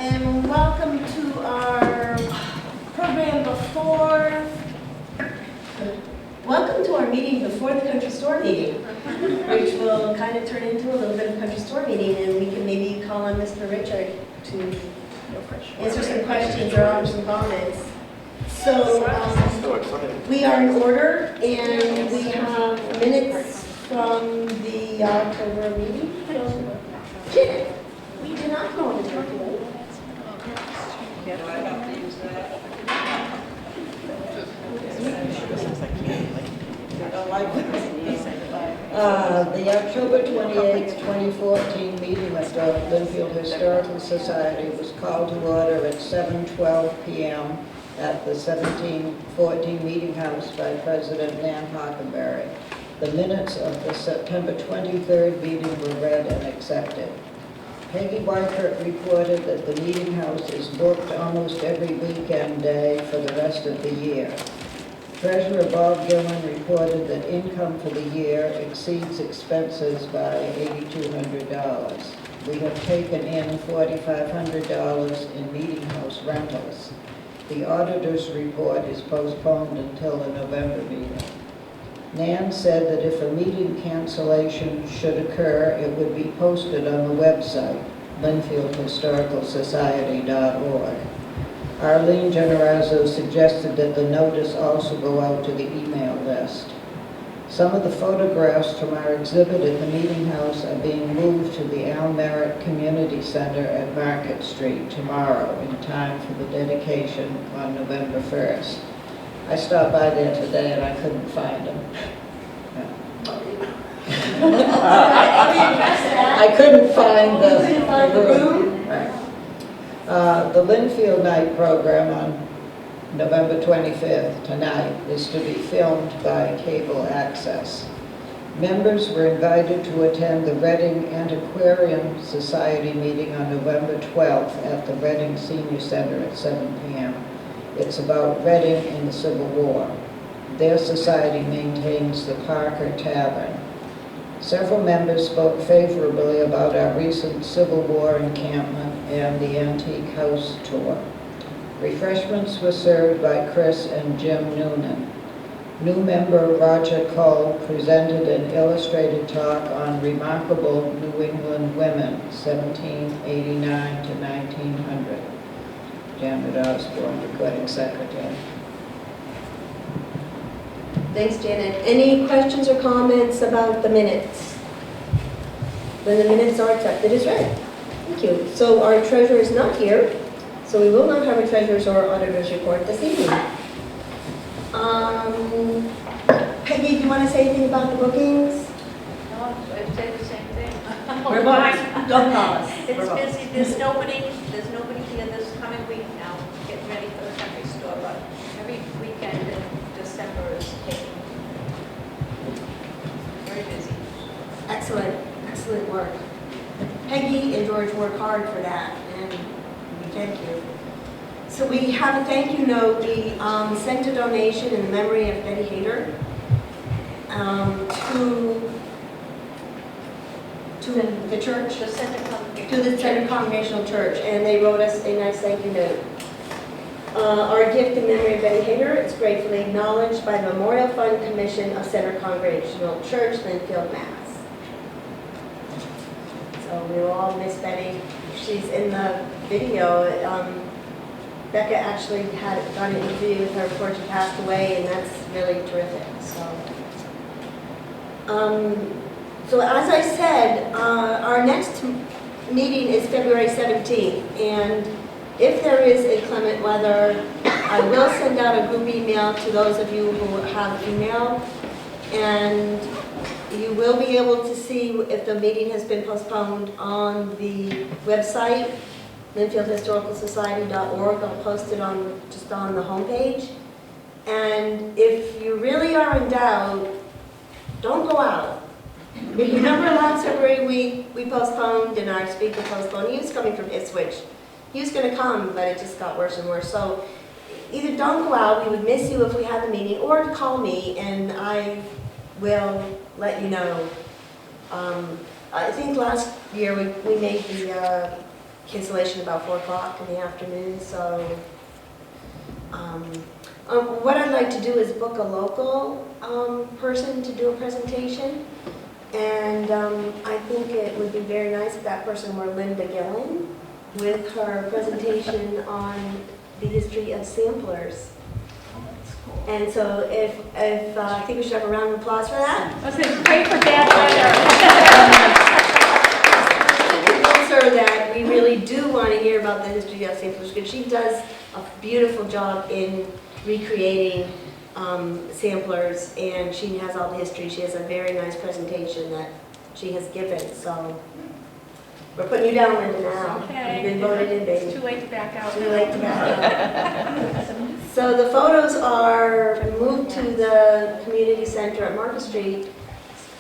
and welcome to our program before. Welcome to our meeting before the country store meeting, which will kind of turn into a little bit of country store meeting, and we can maybe call on Mr. Richard to answer some questions or offer some comments. So we are in order, and we have minutes from the October meeting. Janet, we did not go into turkey. The October 28th, 2014 meeting of the Lynnfield Historical Society was called to order at 7:12 p.m. at the 1714 Meeting House by President Nan Hockenberry. The minutes of the September 23rd meeting were read and accepted. Peggy Weichert reported that the meeting house is booked almost every weekend day for the rest of the year. Treasurer Bob Gillen reported that income for the year exceeds expenses by $8,200. We have taken in $4,500 in meeting house rentals. The auditor's report is postponed until the November meeting. Nan said that if a meeting cancellation should occur, it would be posted on the website, LynnfieldHistoricalSociety.org. Arlene Generazzo suggested that the notice also go out to the email list. Some of the photographs from our exhibit at the meeting house are being moved to the Al Merritt Community Center at Market Street tomorrow in time for the dedication on November 1st. I stopped by there today and I couldn't find them. I couldn't find the room. Right. The Lynnfield Night program on November 25th, tonight, is to be filmed by cable access. Members were invited to attend the Reading Antiquarian Society meeting on November 12th at the Reading Senior Center at 7 p.m. It's about Reading in the Civil War. Their society maintains the Parker Tavern. Several members spoke favorably about our recent Civil War encampment and the Antique House tour. Refreshments were served by Chris and Jim Noonan. New member Roger Cole presented an illustrated talk on remarkable New England women, 1789 to 1900. Janet Osborne, recording secretary. Thanks, Janet. Any questions or comments about the minutes? Then the minutes are accepted as read. Thank you. So our treasurer is not here, so we will not have a treasurer's or auditor's report this evening. Peggy, do you want to say anything about the bookings? No, I'd say the same thing. We're booked. Don't call us. It's busy. There's nobody here this coming week now, getting ready for the country store, but every weekend in December is taking very busy. Excellent, excellent work. Peggy and George work hard for that, and we thank you. So we have a thank you note. We sent a donation in memory of Betty Hayter to the church, to the Center Congregational Church, and they wrote us a nice thank you note. Our gift in memory of Betty Hayter is gratefully acknowledged by the Memorial Fund Commission of Center Congregational Church, Lynnfield, Mass. So we will all miss Betty. She's in the video. Becca actually got an interview with her before she passed away, and that's really terrific. So as I said, our next meeting is February 17th, and if there is inclement weather, I will send out a group email to those of you who have email, and you will be able to see if the meeting has been postponed on the website, LynnfieldHistoricalSociety.org. I'll post it just on the homepage. And if you really are in doubt, don't go out. Remember last February we postponed, and our speaker postponed. He was coming from Ipswich. He was going to come, but it just got worse and worse. So either don't go out, we would miss you if we had the meeting, or call me and I will let you know. I think last year we made the cancellation about 4 o'clock in the afternoon, so. What I'd like to do is book a local person to do a presentation. And I think it would be very nice if that person were Linda Gillen with her presentation on the history of samplers. And so if I think we should have a round of applause for that. I was going to pray for bad weather. Her that we really do want to hear about the history of samplers, because she does a beautiful job in recreating samplers, and she has all the history. She has a very nice presentation that she has given, so we're putting you down, Linda, now. Okay. You've been voted in, baby. It's too late to back out. Too late to back out. So the photos are moved to the community center at Market Street.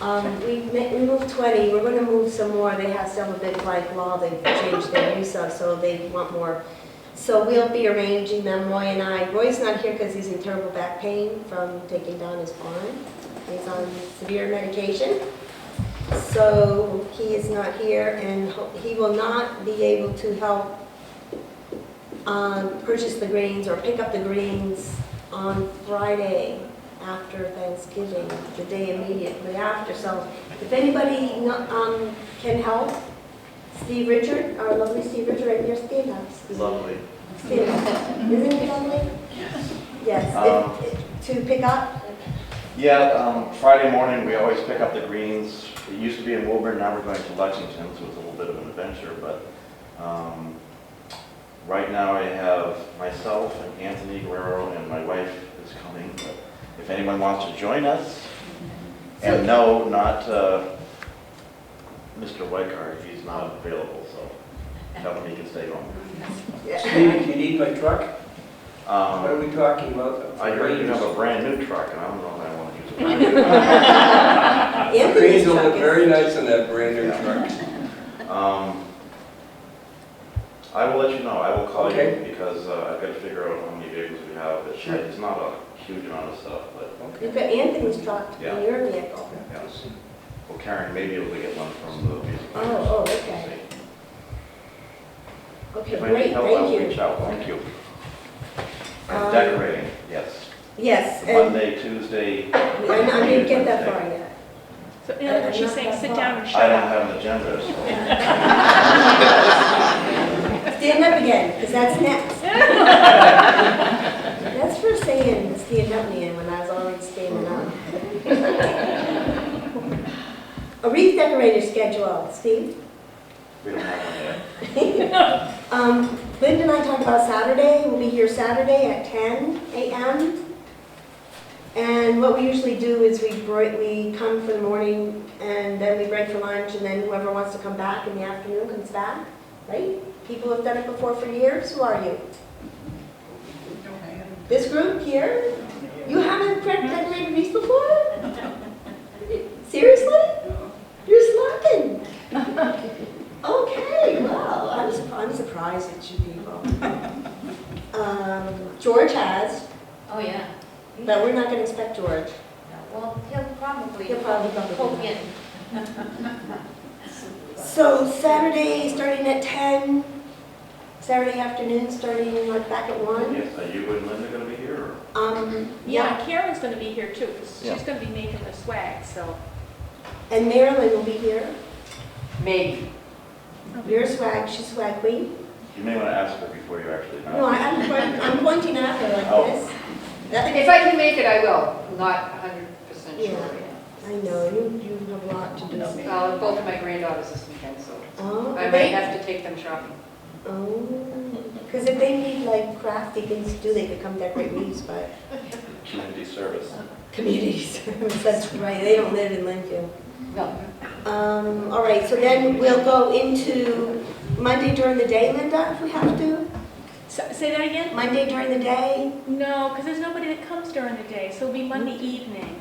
We moved 20. We're going to move some more. They have some big blank law they've changed their use of, so they want more. So we'll be arranging them, Roy and I. Roy's not here because he's in terrible back pain from taking down his farm. He's on severe medication. So he is not here, and he will not be able to help purchase the greens or pick up the greens on Friday after Thanksgiving, the day immediately after. So if anybody can help, Steve Richard, our lovely Steve Richard, right here, stand up. Lovely. Stand up. Isn't it lovely? Yes. To pick up? Yeah, Friday morning we always pick up the greens. It used to be in Woburn, now we're going to Lexington, so it's a little bit of an adventure. But right now I have myself and Anthony Guerrero, and my wife is coming. But if anyone wants to join us, and no, not Mr. Weikart, he's not available, so tell him he can stay home. Steve, do you need my truck? What are Um, we talking about? I heard you have a brand new truck, and I don't know if I want to use it. The Anthony's greens will truck look is- very nice on that brand new truck. I will let you know. I will call Okay. you because I've got to figure out how many vehicles we have. It's not a huge amount of stuff, but You've got Anthony's truck Yeah. in your vehicle. yeah. Well, Karen may be able to get one from the music. Oh, okay. Okay, If I need great, help, thank I'll you. reach out. Thank you. And Um, decorating, yes. Yes, and Monday, Tuesday. I didn't get that far yet. So in other words, she's saying, sit down and I shut don't up. have an agenda, so. Stand up again, because that's next. That's for saying stand up me when I was already standing up. A wreath decorator schedule, Steve. We don't have one yet. Linda and I talked about Saturday. We'll be here Saturday at 10 a.m. And what we usually do is we come for the morning, and then we break for lunch, and then whoever wants to come back in the afternoon comes back, right? People who have done it before for years. Who are you? This group here? You haven't decorated wreaths before? Seriously? You're slacking. Okay, well, I'm surprised at you people. George has, Oh, yeah. but we're not going to expect George. Well, he'll probably He'll in. So Saturday starting at 10, Saturday afternoon starting like back at 1. Yes, are you and Linda going to be here? Or? Yeah, Karen's going to be here too, because Yeah. she's going to be making the swag, so. And Marilyn will be here. Maybe. You're swag, she's swag queen. You may want to ask her before you actually know. No, I'm pointing at her like Oh. this. That- If I can make it, I will. I'm not 100% sure. Yeah. I know, you have a lot to do. Both of my granddaughters this weekend, so Oh, I might have to take them shopping. Oh, because if they need like crafty things to do, they could come decorate wreaths, but Community service. community service, that's right, they don't live in Lynnfield. No. All right, so then we'll go into Monday during the day, Linda, if we have to? Say that again? Monday during the day? No, because there's nobody that comes during the day, so it'll be Monday evening.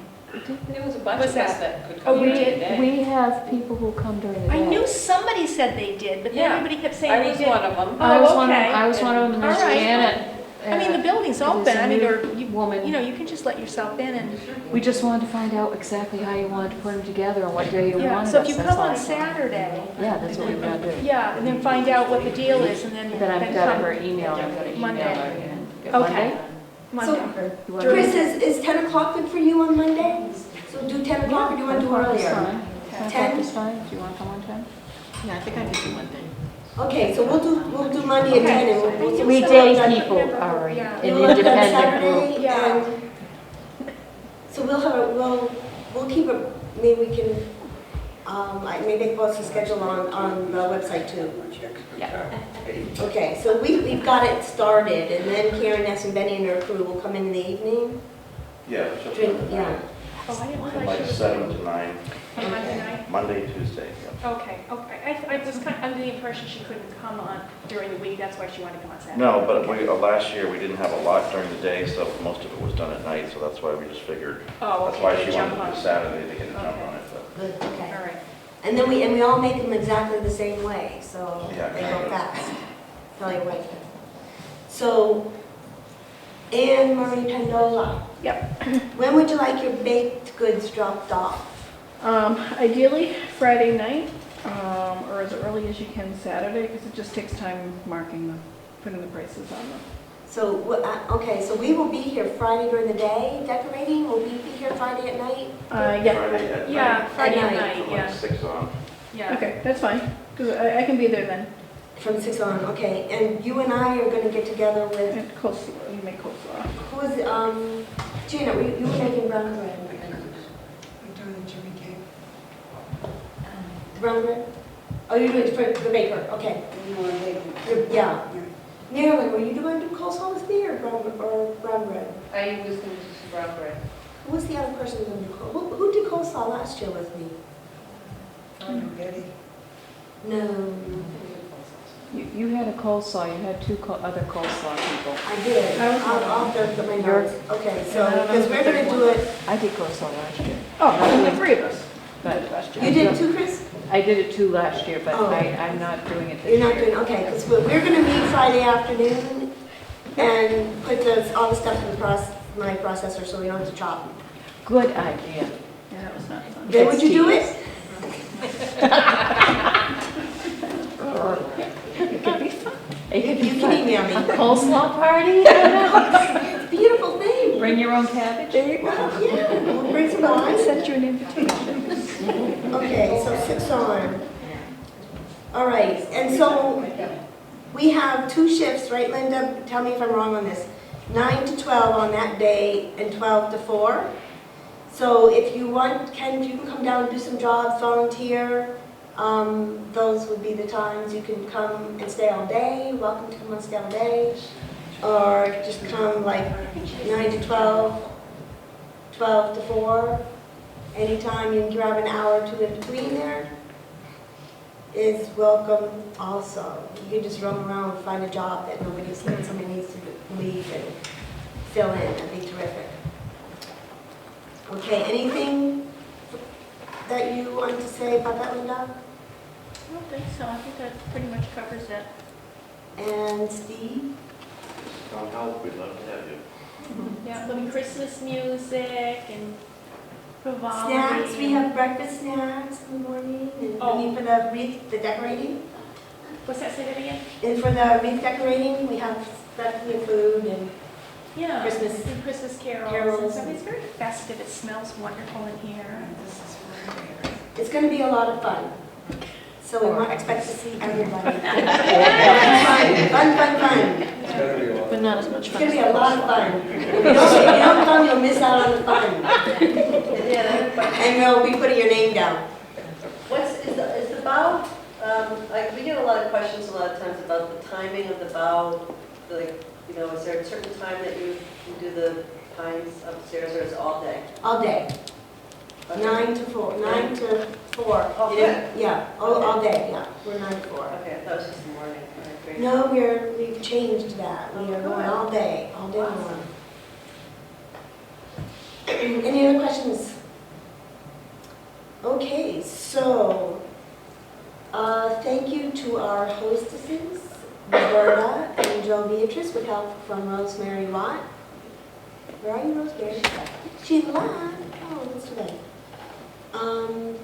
There was a bunch What's of us that? that could Oh, come we during the did? day. We have people who come during the day. I knew somebody said they did, but then Yeah. everybody kept saying I they was did. one of them. I was one of okay. them, and there's All right. Janet. I mean, the building's open, I mean, or you Woman. know, you can just let yourself in and, We just wanted to find out exactly how you wanted to put them together and what day you yeah, wanted so us, if you that's come all. on Saturday, Yeah, that's what we're gonna do. yeah, and then find out what the deal is, and then Then I've got come her email, I'm gonna email Monday. her and get Okay. Monday. Monday. You want Chris, me- is 10 o'clock good for you on Monday? So do 10 o'clock or do you want to do 10 o'clock is earlier? fine. 10 10? o'clock is fine, do you wanna come on 10? Yeah, I think I can do Monday. Okay, so we'll do Monday at 10 and we'll see We what's day going on. people are Yeah. an We'll have it on independent group. Saturday, Yeah. and so we'll keep a, maybe we can, maybe post a schedule on the website too. Okay, so we've got it started, and then Karen, Ness, and Benny and her crew will come in the evening. Yeah, just Drink, yeah. Oh, I didn't from realize like she was 7 to 9, on Monday night. Monday, Tuesday, yeah. Okay, okay. I was kind of under the impression she couldn't come on during the week, that's why she wanted to come on Saturday. No, but last year, we didn't have a lot during the day, so most of it was done at night, so that's why we just figured, Oh, that's okay. why to she jump wanted to on. do Saturday to get a jump Okay. on it, but. Good, okay. All right. And then we all make them exactly the same way, so Yeah, they kind go of. fast. Tell you what. So, Anne Marie Pendola. Yep. When would you like your baked goods dropped off? Ideally, Friday night, or as early as you can Saturday, because it just takes time marking them, putting the prices on them. So, okay, so we will be here Friday during the day decorating. Will we be here Friday at night? Yeah, Friday at Yeah, night, Friday At night. night, from like yeah, 6 on. yeah. okay, that's fine, because I can be there then. From 6 on, okay. And you and I are going to get together with, And coleslaw, you make coleslaw. who was, Gina, you were making brown bread. Brown bread? Oh, you're doing it for the baker, okay. Yeah. Marilyn, were you going to do coleslaw with me or brown bread? I was going to do some brown bread. Who was the other person going to do coleslaw? Who did coleslaw last year with me? No, You had a coleslaw, you had two other coleslaw people. I did. I was one of I'll have to my You're- notes. Okay, so, And I don't know because we're going to do it, I did coleslaw last year, Oh, the three of us. but you did too, Chris? I did it too last year, but Oh. I'm not doing it this year. You're not doing, okay, because we're going to meet Friday afternoon and put all the stuff in my processor so we don't have to chop. Good idea. Yeah, that was not fun. Then would you do it? It could be fun. It You could be can fun. email me. Coleslaw party? I don't know. It's a beautiful thing. Bring your own cabbage. There you go. Well, yeah, we'll bring some I wine. sent you an invitation. Okay, so 6 on. All right, and so we have 2 shifts, right, Linda? Tell me if I'm wrong on this. 9 to 12 on that day and 12 to 4. So if you want, you can come down and do some jobs, volunteer. Those would be the times you can come and stay all day. Welcome to come and stay all day. Or just come like 9 to 12, 12 to 4. Anytime you can grab an hour or 2 in between there is welcome also. You can just roam around and find a job that somebody needs to leave and fill in. That'd be terrific. Okay, anything that you want to say about that, Linda? I don't think so, I think that pretty much covers it. And Steve? Don't help, we'd love to have you. Yeah, there'll be Christmas music and frivolity. Snacks, we have breakfast snacks in the morning. And I mean, for the wreath, the decorating. What's that, say that again? And for the wreath decorating, we have plenty of food and Yeah. Christmas and Christmas carols and carols. stuff. It's very festive, it smells wonderful in here. it's going to be a lot of fun. So we might expect to see everybody. Fun. It's gotta be a lot. But not as much It's fun. going to be a lot of fun. If you don't come, you'll miss out on the fun. And we'll be putting your name down. Is the bow, like, we get a lot of questions a lot of times about the timing of the bow, like, you know, is there a certain time that you can do the pines upstairs, or is it all day? All day. 9 to 4. 9 to 4. Oh, Yeah, all day, yeah. We're 9 to 4. Okay, I thought it was just the morning. All right, great. No, we've changed that. We are going all day long. Any other questions? Okay, so thank you to our hostesses, Roberta and Jo Beatrice with help from Rosemary Watt. Where are you, Rosemary? She's live. Oh, that's too bad.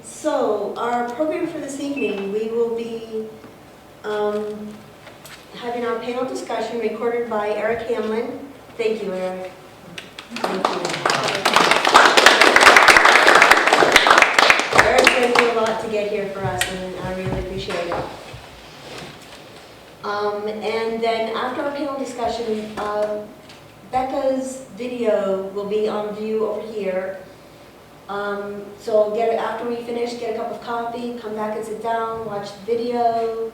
So our program for this evening, we will be having our panel discussion recorded by Eric Hamlin. Thank you, Eric. Thank you. Eric went through a lot to get here for us, and I really appreciate it. And then after our panel discussion, Becca's video will be on view over here. So after we finish, get a cup of coffee, come back and sit down, watch the video,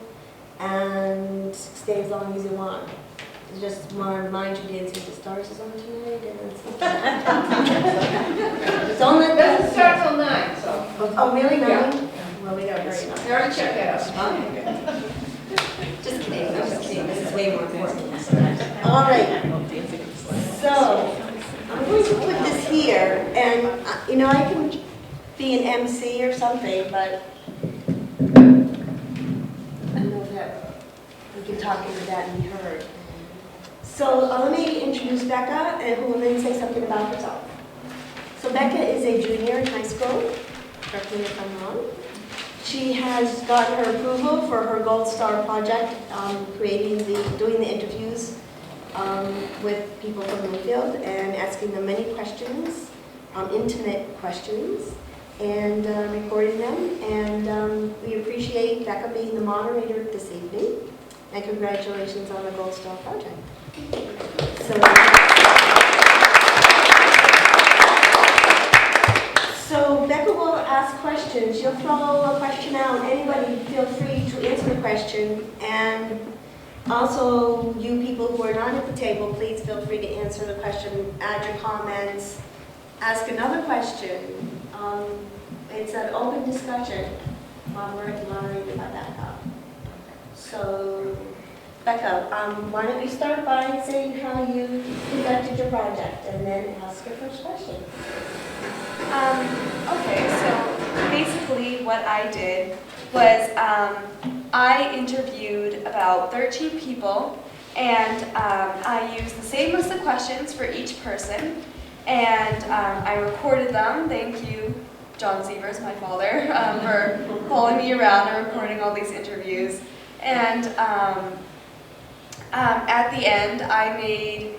and stay as long as you want. Just want to remind you Dancing with the Stars is on tonight, and it's on the... It doesn't start till 9, so. Oh, really? Yeah. Well, we got to hurry up. I already checked that out. Just kidding, I'm just kidding, this is way more important. All right, so I'm going to put this here, and you know, I can be an MC or something, but I know that we can talk into that and be heard. So let me introduce Becca, and who will then say something about herself. So Becca is a junior in high school, correct me if I'm wrong. She has gotten her approval for her Gold Star project, doing the interviews with people from Lynnfield and asking them many questions, intimate questions, and recording them. And we appreciate Becca being the moderator this evening. And congratulations on the Gold Star project. So Becca will ask questions. She'll throw a question out. Anybody feel free to answer the question. And also, you people who are not at the table, please feel free to answer the question, add your comments, ask another question. It's an open discussion, moderated by Becca. So, Becca, why don't you start by saying how you conducted your project, and then ask your first question. Okay, so basically what I did was I interviewed about 13 people, and I used the same list of questions for each person, and I recorded them. Thank you, John Sievers, my father, for following me around and recording all these interviews. And at the end, I made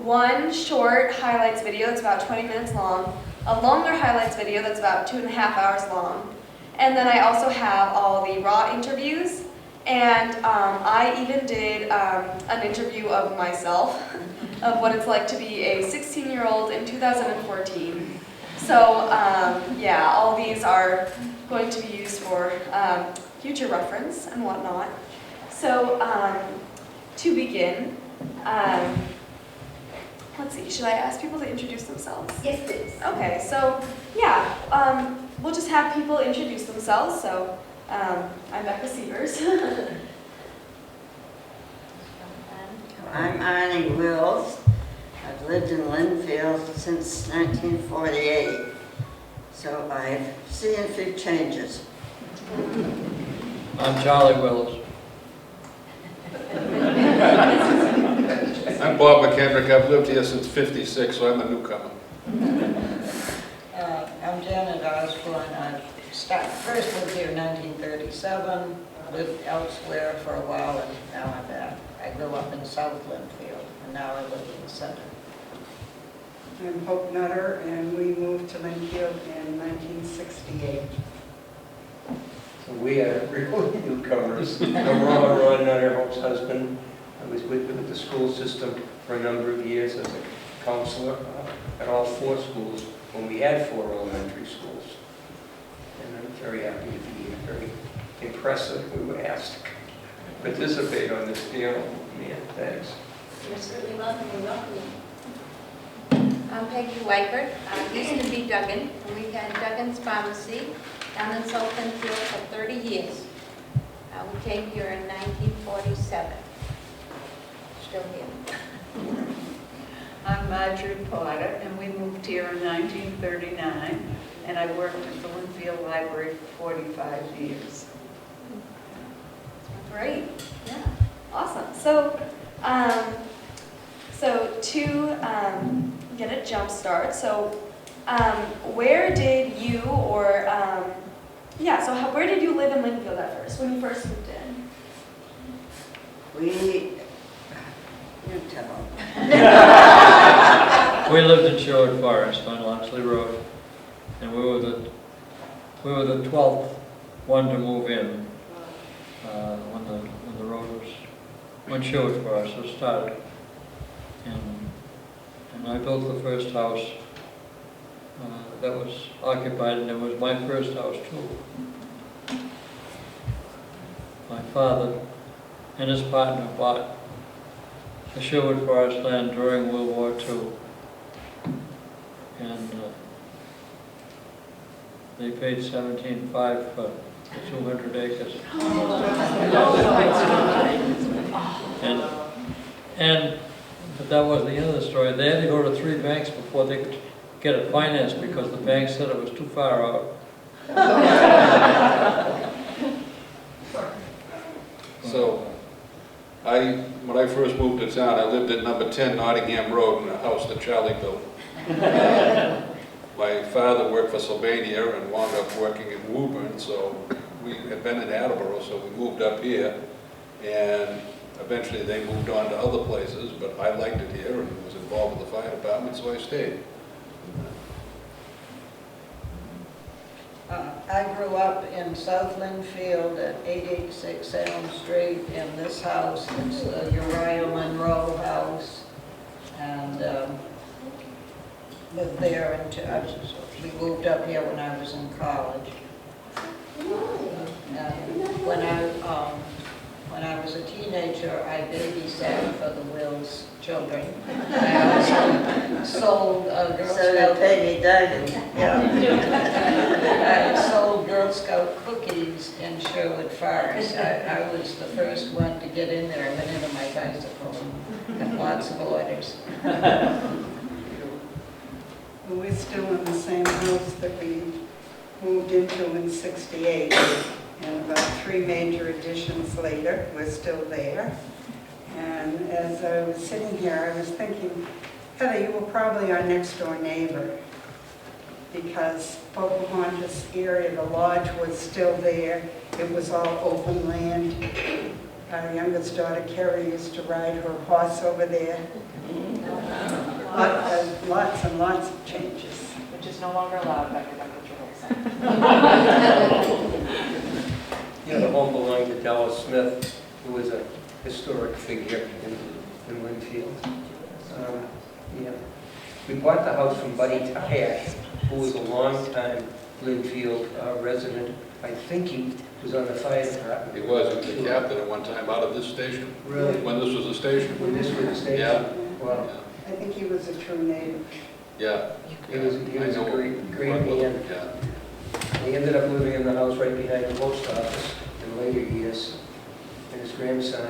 one short highlights video that's about 20 minutes long, a longer highlights video that's about 2.5 hours long, and then I also have all the raw interviews, and I even did an interview of myself, of what it's like to be a 16-year-old in 2014. So yeah, all these are going to be used for future reference and whatnot. So to begin, let's see, should I ask people to introduce themselves? Yes, please. Okay, so yeah, we'll just have people introduce themselves. So I'm Becca Sievers. I'm Arnie Wills. I've lived in Lynnfield since 1948, so I've seen a few changes. I'm Charlie Willis. I'm Bob McKendrick. I've lived here since '56, so I'm a newcomer. I'm Janet Osborne. I first lived here in 1937, lived elsewhere for a while, and now I'm back. I grew up in South Lynnfield, and now I live in the center. I'm Hope Nutter, and we moved to Lynnfield in 1968. So we are really newcomers. I'm Ron Nutter, Hope's husband. I was with the school system for a number of years as a counselor at all 4 schools when we had 4 elementary schools. And I'm very happy to be here, very impressive. We were asked to participate on this panel. Yeah, thanks. You're certainly welcome. You're welcome. I'm Peggy Weikert. I used to be Duggan, and we had Duggan's Pharmacy down in South Lynnfield for 30 years. We came here in 1947. Still here. I'm Marjorie Potter, and we moved here in 1939, and I worked at the Lynnfield Library for 45 years. Great. Yeah. Awesome. So to get a jump start, where did you where did you live in Lynnfield at first, when you first moved in? You tell. We lived in Sherwood Forest on Loxley Road, and we were the 12th one to move in when Sherwood Forest was started. And I built the first house that was occupied, and it was my first house too. My father and his partner bought the Sherwood Forest land during World War II. And they paid $17,500 for 200 acres. But that wasn't the end of the story. They had to go to 3 banks before they could get it financed because the bank said it was too far out. So, when I first moved to town, I lived at number 10 Nottingham Road in a house that Charlie built. My father worked for Sylvania and wound up working in Woburn, so we had been in Attleboro, so we moved up here. And eventually they moved on to other places, but I liked it here and was involved with the fire department, so I stayed. I grew up in South Lynnfield at 886 Elm Street in this house. It's the Uriah Monroe house. And lived there until we moved up here when I was in college. When I was a teenager, I babysat for the Wills children. I also sold Girl Scout. So did Peggy Duggan. Yeah. I sold Girl Scout cookies in Sherwood Forest. I was the first one to get in there. I went into my bicycle and got lots of orders. We're still in the same house that we moved into in '68. And about 3 major additions later, we're still there. And as I was sitting here, I was thinking, Heather, you were probably our next door neighbor, because Pocahontas area, the lodge was still there. It was all open land. Our youngest daughter, Carrie, used to ride her horse over there. Lots and lots of changes. Which is no longer allowed by the Dr. Yeah, the home belonged to Dallas Smith, who was a historic figure in Lynnfield. Yeah. We bought the house from Buddy Tyack, who was a long-time Lynnfield resident. I think he was on the fire department. He was the captain at one time out of this station. Really? When this was a station. When this was a station? Yeah. Wow. I think he was a true native. Yeah. He was a great man. Yeah. He ended up living in the house right behind the post office in later years. And his grandson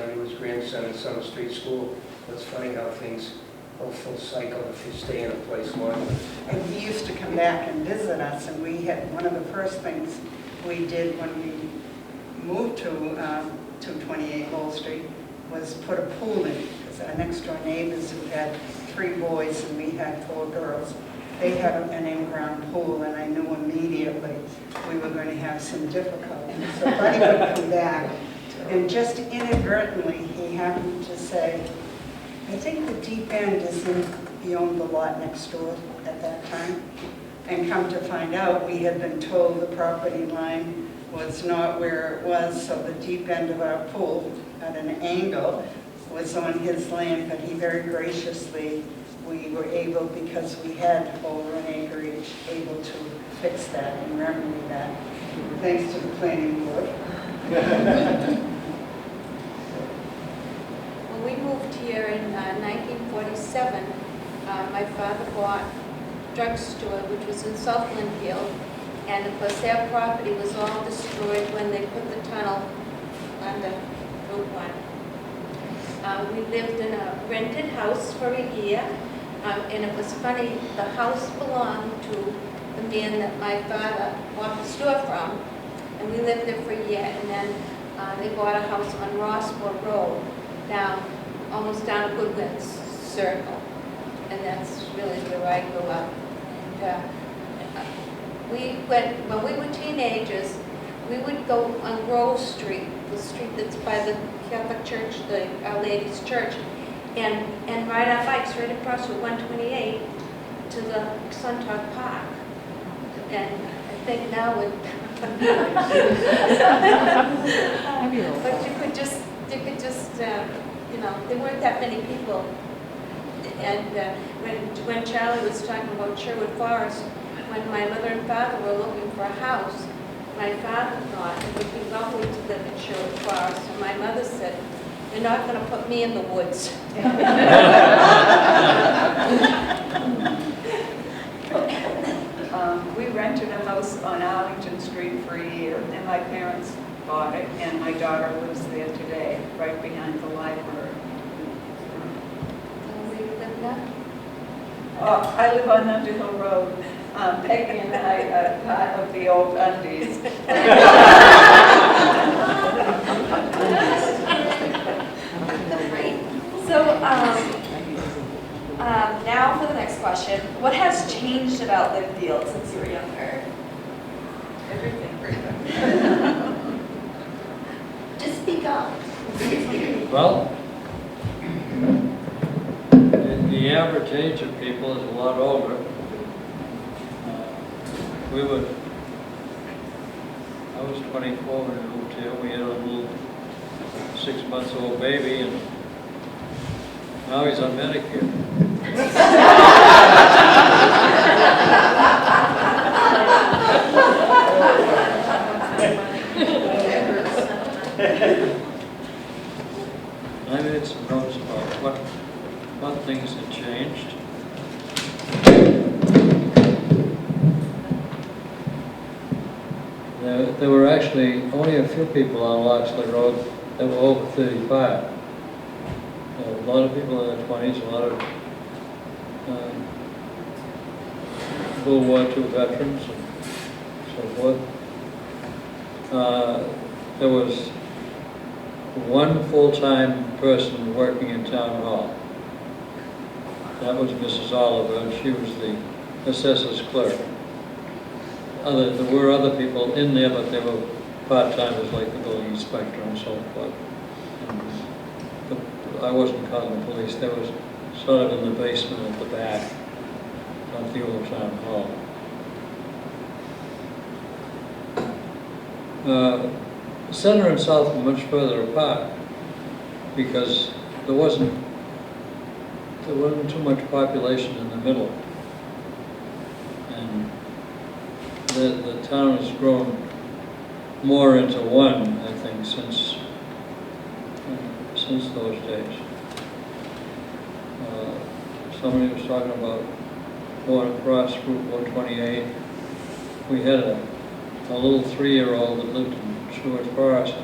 at Summer Street School. It's funny how things go full cycle if you stay in a place long. And he used to come back and visit us, and we had, one of the first things we did when we moved to 228 Lowell Street was put a pool in, because our next door neighbors who had 3 boys and we had 4 girls, they had an in-ground pool, and I knew immediately we were going to have some difficulty. So Buddy would come back, and just inadvertently he happened to say, I think the deep end is in, he owned the lot next door at that time. And come to find out, we had been told the property line was not where it was, so the deep end of our pool at an angle was on his land, but he very graciously, we were able, because we had over an acreage, able to fix that and remedy that, thanks to the planning board. When we moved here in 1947, my father bought drugstore, which was in South Lynnfield, and of course their property was all destroyed when they put the tunnel under Route 1. We lived in a rented house for a year, and it was funny, the house belonged to the man that my father bought the store from, and we lived there for a year, and then they bought a house on Rossborough Road, down, almost down to Goodwin's Circle. And that's really where I grew up. And when we were teenagers, we would go on Grove Street, the street that's by the Catholic Church, the Our Lady's Church, and ride our bikes right across Route 128 to the Suntalk Park. And I think now with but you could just, you know, there weren't that many people. And when Charlie was talking about Sherwood Forest, when my mother and father were looking for a house, my father thought it would be lovely to live in Sherwood Forest, and my mother said, "You're not going to put me in the woods." We rented a house on Arlington Street for a year, and my parents bought it, and my daughter lives there today, right behind the library. Where do you live now? I live on Underhill Road. Peggy and I are part of the old undies. So, now for the next question. What has changed about Lynnfield since you were younger? Everything. Just speak up. Well, the average age of people is a lot older. I was 24 when we moved here. We had a little 6-month-old baby, and now he's on Medicare. I made some notes about what things had changed. There were actually only a few people on Loxley Road that were over 35. A lot of people in their 20s, a lot of World War II veterans and so forth. There was one full-time person working in Town Hall. That was Mrs. Oliver, and she was the assessor's clerk. There were other people in there, but they were part-timers, like the building inspector and so forth. I wasn't calling the police. They was sort of in the basement at the back of the old town hall. Center and South were much further apart because there wasn't too much population in the middle. And the town has grown more into one, I think, since those days. Somebody was talking about going across Route 128. We had a little 3-year-old that lived in Sherwood Forest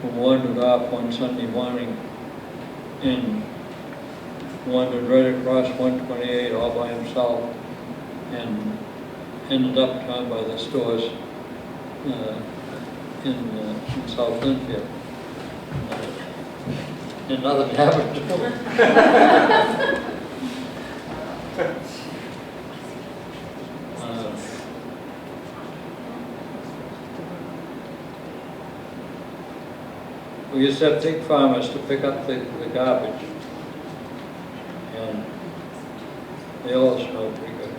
who wandered off one Sunday morning and wandered right across 128 all by himself and ended up down by the stores in South Lynnfield. And nothing happened to him. We used to have pig farmers to pick up the garbage, and they all smelled pretty good.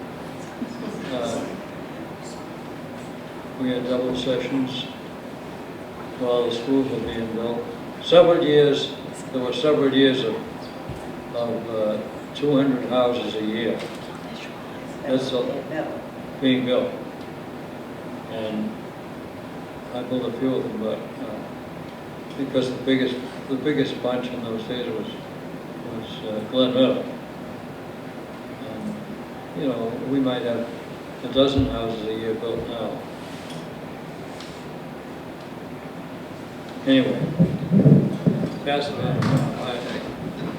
We had double sessions while the schools were being built. There were several years of 200 houses a year. That's being built. And I built a few of them, but because the biggest bunch in those days was Glen Meadow. And, you know, we might have a dozen houses a year built now. Anyway, pass it on.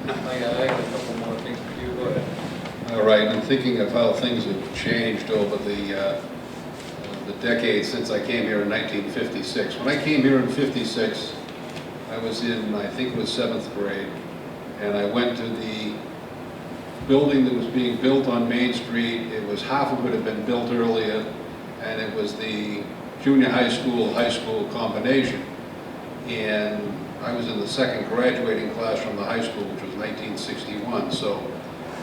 I got a couple more things for you. Go ahead. All right, I'm thinking of how things have changed over the decades since I came here in 1956. When I came here in '56, I I was in, I think it was 7th grade, and I went to the building that was being built on Main Street. It was, half of it had been built earlier, and it was the junior high school combination. And I was in the second graduating class from the high school, which was 1961. So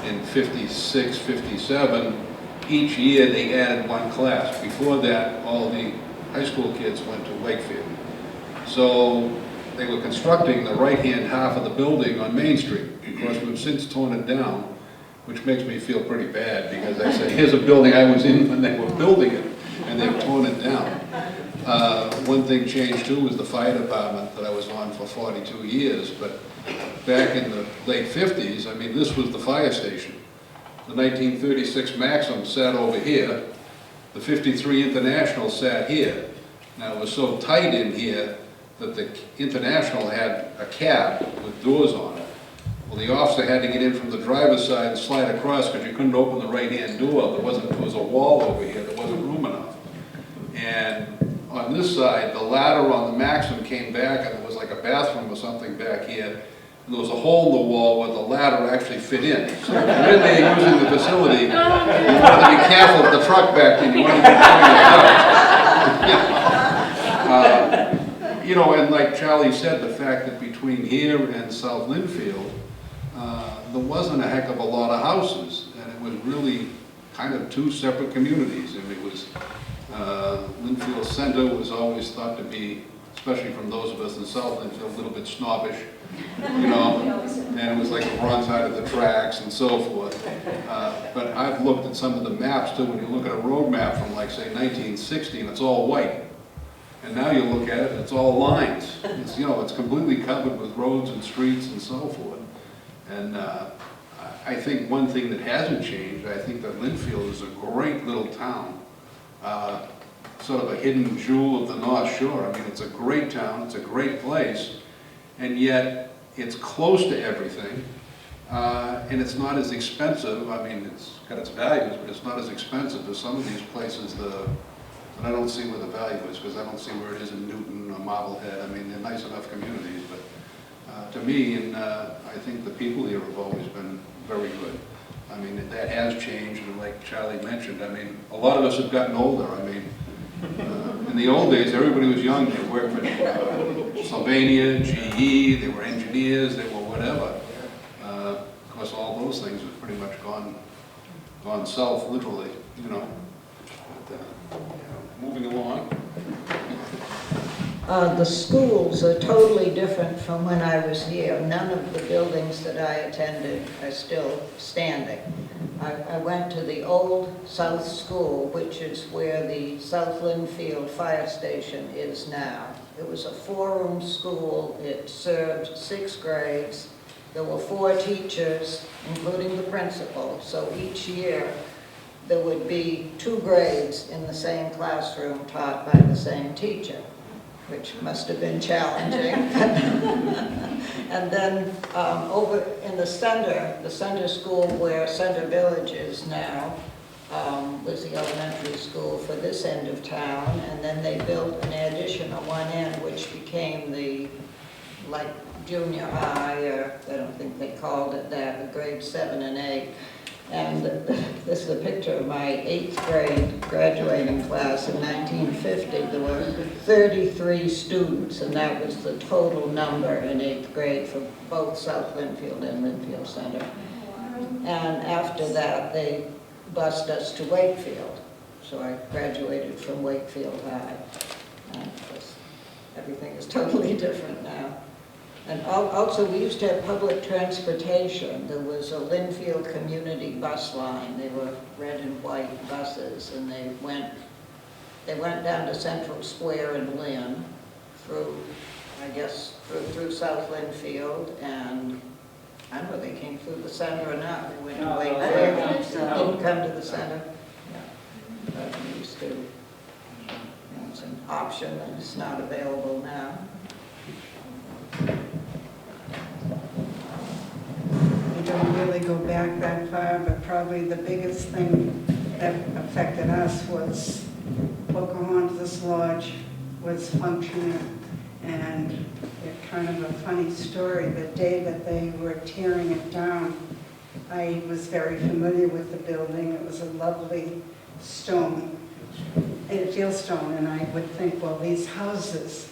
in 56, 57, each year they added one class. Before that, all the high school kids went to Wakefield. So they were constructing the right-hand half of the building on Main Street. Of course, we've since torn it down, which makes me feel pretty bad, because I said, here's a building I was in when they were building it, and they've torn it down. One thing changed too was the fire department that I was on for 42 years, but back in the late 50s, I mean, this was the fire station. The 1936 Maxim sat over here, the 53 International sat here. Now, it was so tight in here that the International had a cab with doors on it. Well, the officer had to get in from the driver's side and slide across because you couldn't open the right-hand door. There was a wall over here, there wasn't room enough. And on this side, the ladder on the Maxim came back, and there was like a bathroom or something back here. And there was a hole in the wall where the ladder actually fit in. So if you're in there using the facility, you wanted to be careful of the truck back then. You wanted to be doing yourself. You know, and like Charlie said, the fact that between here and South Lynnfield, there wasn't a heck of a lot of houses, and it was really kind of two separate communities. And it was, Lynnfield Center was always thought to be, especially from those of us in South Lynnfield, a little bit snobbish, you know, and it was like the wrong side of the tracks and so forth. But I've looked at some of the maps too, when you look at a road map from like, say, 1960, and it's all white. And now you look at it, it's all lines. It's, you know, it's completely covered with roads and streets and so forth. And I think one thing that hasn't changed, I think that Lynnfield is a great little town, sort of a hidden jewel of the North Shore. I mean, it's a great town, it's a great place, and yet it's close to everything, and it's not as expensive. I mean, it's got its values, but it's not as expensive as some of these places. And I don't see where the value is, because I don't see where it is in Newton or Marblehead. I mean, they're nice enough communities, but to me, and I think the people here have always been very good. I mean, that has changed, and like Charlie mentioned, I mean, a lot of us have gotten older. I mean, in the old days, everybody was young. They worked for Sylvania, GE, they were engineers, they were whatever. Of course, all those things have pretty much gone south, literally, you know. But, moving along. The schools are totally different from when I was here. None of the buildings that I attended are still standing. I went to the old South School, which is where the South Lynnfield Fire Station is now. It was a 4-room school. It served 6 grades. There were 4 teachers, including the principal. So each year, there would be 2 grades in the same classroom taught by the same teacher, which must have been challenging. And then over in the center school where Center Village is now, was the elementary school for this end of town, and then they built an addition on one end which became the, like, junior high, or I don't think they called it that, the grade 7 and 8. And this is a picture of my 8th grade graduating class in 1950. There were 33 students, and that was the total number in 8th grade for both South Lynnfield and Lynnfield Center. And after that, they bused us to Wakefield. So I graduated from Wakefield High. And of course, everything is totally different now. And also, we used to have public transportation. There was a Lynnfield community bus line. They were red and white buses, and they went down to Central Square in Lynn, through, I guess, through South Lynnfield, and I don't know if they came through the center or not. They went to Wakefield, didn't come to the center. Yeah. But we used to, you know, it's an option that is not available now. We don't really go back that far, but probably the biggest thing that affected us was Pocahontas Lodge was functioning, And it's kind of a funny story. The day that they were tearing it down, I was very familiar with the building. It was a lovely stone, a fieldstone, and I would think, well, these houses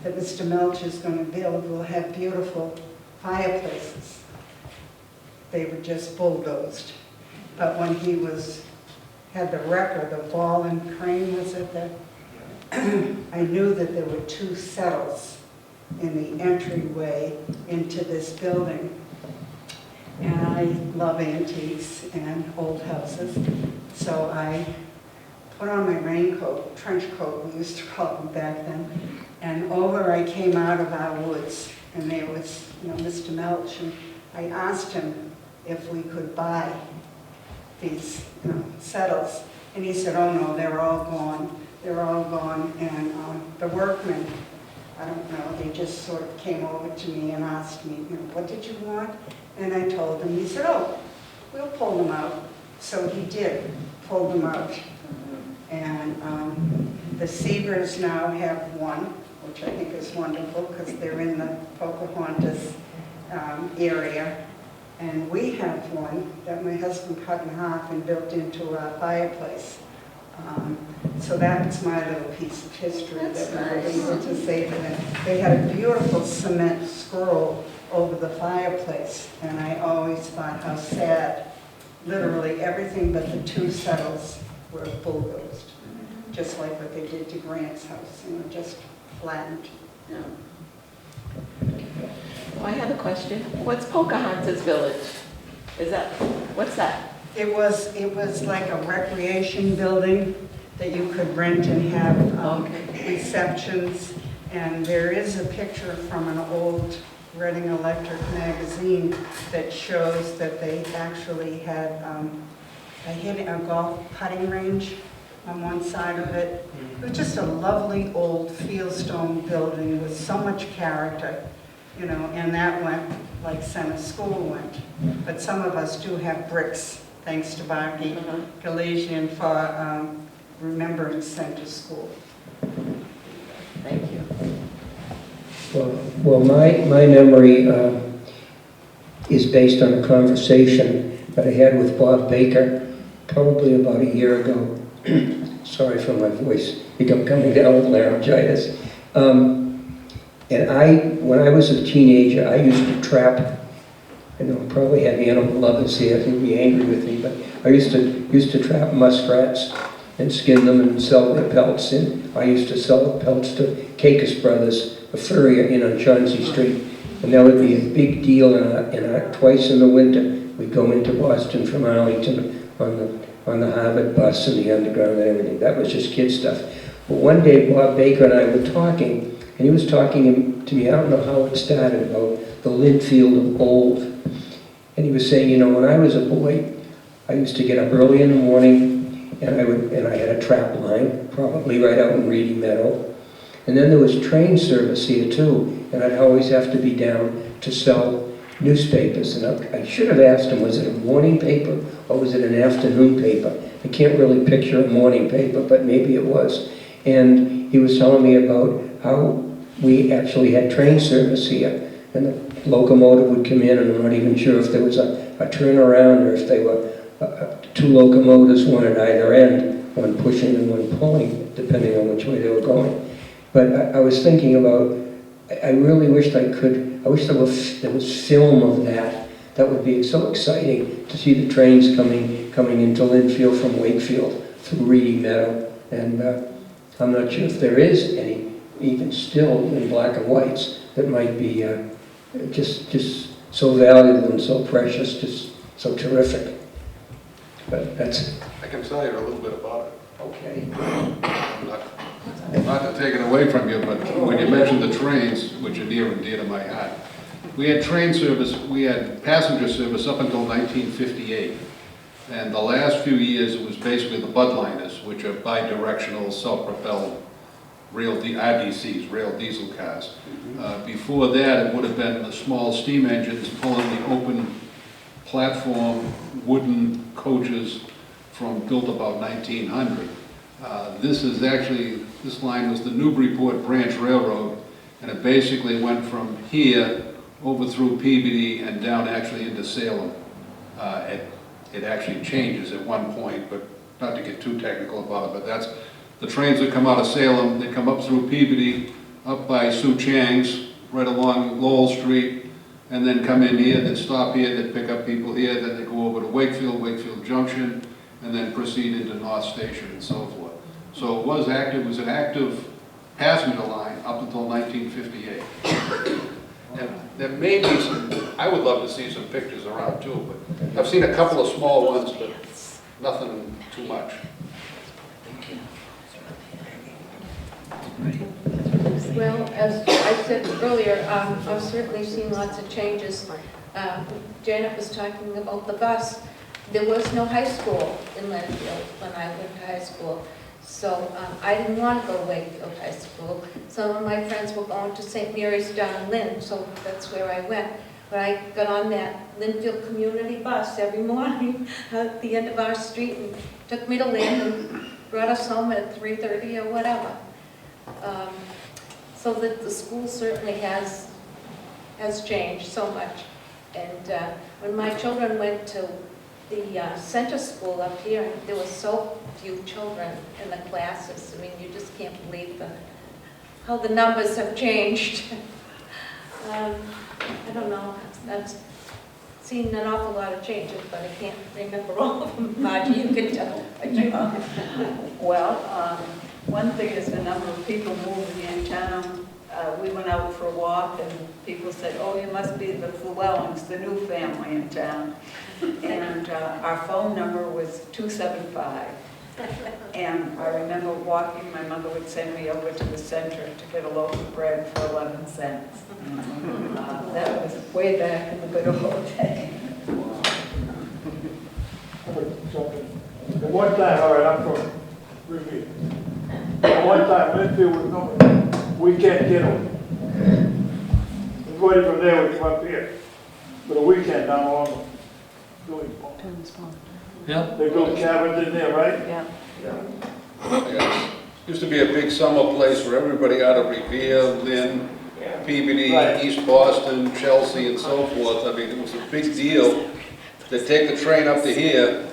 that Mr. Melch is going to build will have beautiful fireplaces. They were just bulldozed. But when he had the wrecker, the ball and crane, was it that? I knew that there were 2 settles in the entryway into this building. And I love antiques and old houses, so I put on my raincoat, trench coat, we used to call them back then, and over I came out of our woods, and there was, Mr. Melch, and I asked him if we could buy these, settles, and he said, oh no, they're all gone. They're all gone, and the workmen, I don't know, they just sort of came over to me and asked me, what did you want? And I told him. He said, oh, we'll pull them out. So he did pull them out. And the Seavers now have one, which I think is wonderful because they're in the Pocahontas area. And we have one that my husband cut in half and built into our fireplace. So that's my little piece of history that we were able to save it. They had a beautiful cement scroll over the fireplace, and I always thought how sad. Literally everything but the 2 settles were bulldozed, just like what they did to Grant's house, just flattened. No. I have a question. What's Pocahontas Village? What's that? It was like a recreation building that you could rent and have receptions. And there is a picture from an old Reading Electric magazine that shows that they actually had a golf putting range on one side of it. It was just a lovely old fieldstone building with so much character, and that went like Center School went. But some of us do have bricks, thanks to Barky Galatian for remembering Center School. Thank you. Well, my memory is based on a conversation that I had with Bob Baker probably about a year ago. Sorry for my voice, I'm coming down with laryngitis. And when I was a teenager, I used to trap. I know I probably have animal lovers here who'd be angry with me, but I used to trap muskrats and skin them and sell their pelts. And I used to sell the pelts to Cacus Brothers, a furrier in on Chauncey Street. And that would be a big deal twice in the winter. We'd go into Boston from Arlington on the Harvard bus and the underground and everything. That was just kid stuff. But one day Bob Baker and I were talking, and he was talking to me, I don't know how it started, about the Lynnfield of old. And he was saying, when I was a boy, I used to get up early in the morning, and I had a trap line, probably right out in Reedy Meadow. And then there was train service here too, and I'd always have to be down to sell newspapers. And I should have asked him, was it a morning paper or was it an afternoon paper? I can't really picture a morning paper, but maybe it was. And he was telling me about how we actually had train service here, and the locomotive would come in, and I'm not even sure if there was a turnaround or if they were 2 locomotives, one at either end, one pushing and one pulling, depending on which way they were going. But I was thinking about, I really wished I wish there was film of that. That would be so exciting to see the trains coming into Lynnfield from Wakefield through Reedy Meadow. And I'm not sure if there is any, even still in black and whites, that might be just so valuable and so precious, just so terrific. But that's... I can tell you a little bit about it. Okay. Not to take it away from you, but when you mentioned the trains, which are near and dear to my heart, we had train service, we had passenger service up until 1958. And the last few years, it was basically the Budliners, which are bi-directional, self-propelled RDCs, rail diesel cars. Before that, it would have been the small steam engines pulling the open platform wooden coaches built about 1900. This line was the Newburyport Branch Railroad, And it basically went from here over through Peabody and down actually into Salem. It actually changes at one point, but not to get too technical about it, but that's the trains that come out of Salem, they come up through Peabody, up by Sue Chang's, right along Lowell Street, and then come in here, then stop here, then pick up people here, then they go over to Wakefield, Wakefield Junction, and then proceed into North Station and so forth. So it was an active passenger line up until 1958. And there may be some, I would love to see some pictures around too, but I've seen a couple of small ones, but nothing too much. Well, as I said earlier, I've certainly seen lots of changes. Janet was talking about the bus. There was no high school in Lynnfield when I went to high school. So I didn't want to go to Wakefield High School. Some of my friends were going to St. Mary's down in Lynn, so that's where I went. But I got on that Lynnfield community bus every morning at the end of our street and took me to Lynn and brought us home at 3:30 or whatever. So that the school certainly has changed so much. And when my children went to the center school up here, there were so few children in the classes. I mean, you just can't believe how the numbers have changed. I don't know. I've seen an awful lot of changes, but I can't remember all of them. Margie, you can tell. Well, one thing is the number of people moving in town. We went out for a walk and people said, oh, you must be the Llewellyns, the new family in town. And our phone number was 275. And I remember walking, my mother would send me over to the center to get a loaf of bread for 11 cents. That was way back in the good old days. At one time, all right, I'm from Revere. At one time, Lynnfield was known, we can't get them. Everybody from there would come up here. But a weekend down on them. Yeah. They built cabins in there, right? Yeah. Yeah. Used to be a big summer place where everybody out of Revere, Lynn, Peabody, Right. East Boston, Chelsea, and so forth. I mean, it was a big deal. They'd take the train up to here,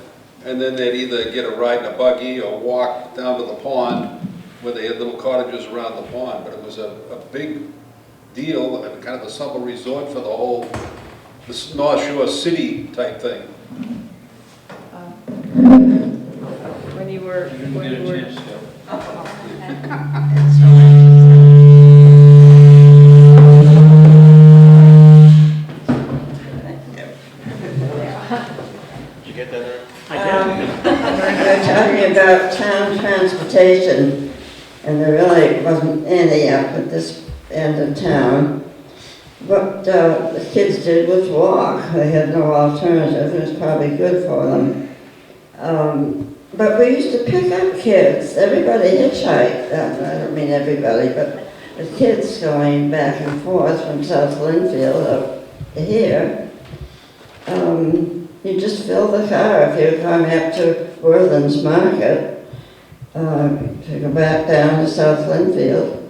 and then they'd either get a ride in a buggy or walk down to the pond, where they had little cottages around the pond. But it was a big deal, and kind of a summer resort for the whole North Shore city type thing. When you were, when you were. Did you get that, Eric? We're talking about town transportation, and there really wasn't any up at this end of town. What the kids did was walk. They had no alternative, and it was probably good for them. But we used to pick up kids. Everybody hitchhiked. I don't mean everybody, but the kids going back and forth from South Lynnfield up to here. You just fill the car if you're coming up to Worthing's Market to go back down to South Lynnfield.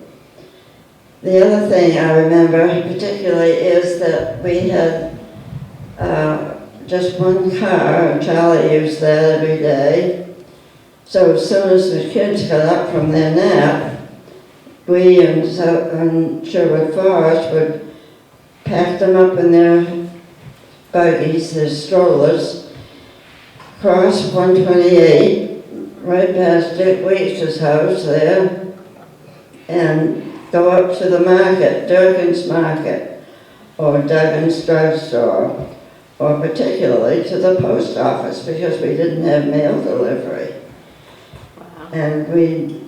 The other thing I remember particularly is that we had just one car, and Charlie used that every day. So as soon as the kids got up from their nap, we and Sherwood Forest would pack them up in their buggies, their strollers, cross 128, right past Dick Weeks' house there, and go up to the market, Durkin's Market, or Duggan's Drugstore, or particularly to the post office, because we didn't have mail delivery. Wow. And we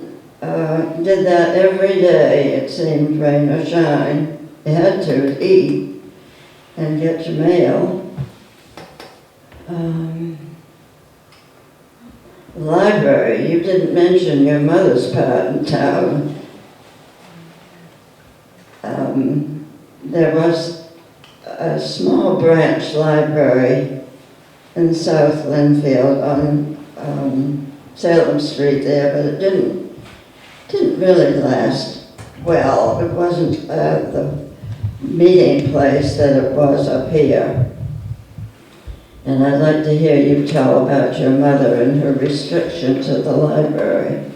did that every day, it seemed, rain or shine. You had to eat and get your mail. Library, you didn't mention your mother's part in town. There was a small branch library in South Lynnfield on Salem Street there, but it didn't really last well, it wasn't the meeting place that it was up here. And I'd like to hear you tell about your mother and her restriction to the library.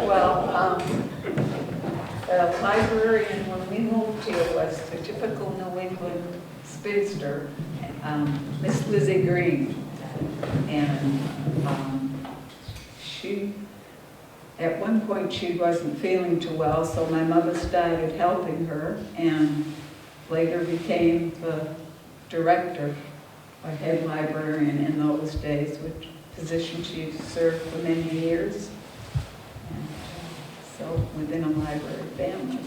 Well, the librarian, when we moved here, was the typical New England spinster, Miss Lizzie Green. And she, at one point, she wasn't feeling too well, so my mother started helping her and later became the director or head librarian in those days, which position she served for many years. And so within a library family.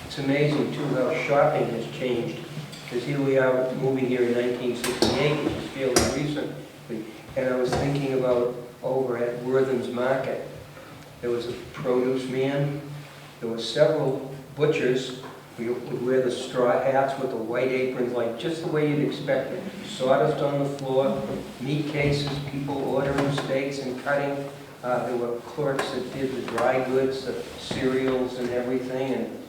It's amazing too how shopping has changed, because here we are moving here in 1968, which is fairly recent. And I was thinking about over at Worthen's Market, there was a produce man, there were several butchers who would wear the straw hats with the white aprons, like just the way you'd expect it. Sawdust on the floor, meat cases, people ordering steaks and cutting. There were clerks that did the dry goods, the cereals and everything. And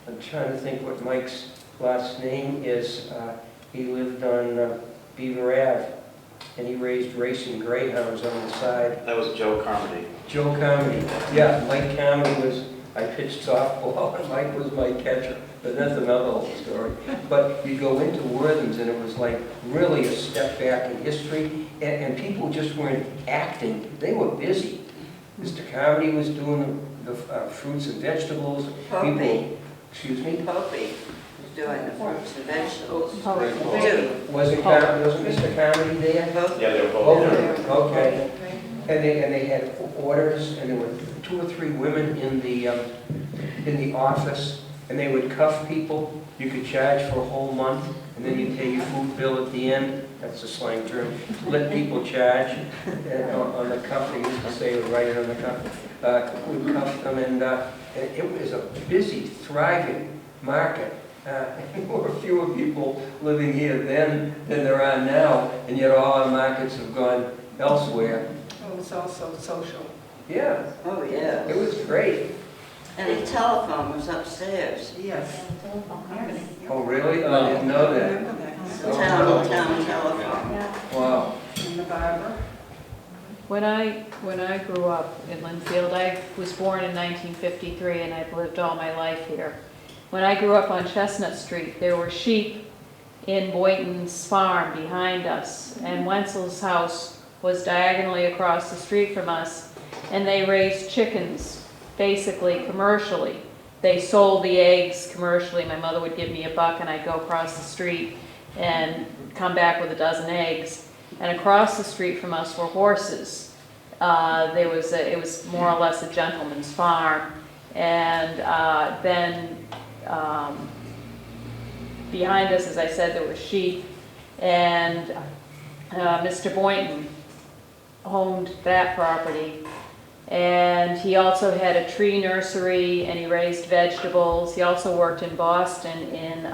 I'm trying to think what Mike's last name is. He lived on Beaver Ave, and he raised racing greyhounds on the side. That was Joe Carmody. Joe Carmody. Yeah, Mike Carmody was, I pitched softball, and Mike was my catcher. But that's another whole story. But you go into Worthen's, and it was like really a step back in history, and people just weren't acting. They were busy. Mr. Carmody was doing the fruits and vegetables. People, excuse me? Popey was doing the fruits and vegetables. Wasn't Mr. Carmody there? Yeah, they were both there. Okay. And they had orders, and there were 2 or 3 women in the office, and they would cuff people. You could charge for a whole month, and then you pay your food bill at the end. That's a slang term. Let people charge on the cuff. They used to say, write it on the cuff. We'd cuff them, and it was a busy, thriving market. There were fewer people living here then than there are now, and yet all our markets have gone elsewhere. It was also social. Yeah. Oh, yeah. It was great. And the telephone was upstairs. Yes. Oh, really? I didn't know that. Town telephone. Wow. And the barber. When I grew up in Lynnfield, I was born in 1953 and I've lived all my life here. When I grew up on Chestnut Street, there were sheep in Boynton's farm behind us, and Wenzel's house was diagonally across the street from us, and they raised chickens, basically commercially. They sold the eggs commercially. My mother would give me $1 and I'd go across the street and come back with a dozen eggs. And across the street from us were horses. It was more or less a gentleman's farm. And then behind us, as I said, there were sheep. And Mr. Boynton owned that property. And he also had a tree nursery, and he raised vegetables. He also worked in Boston in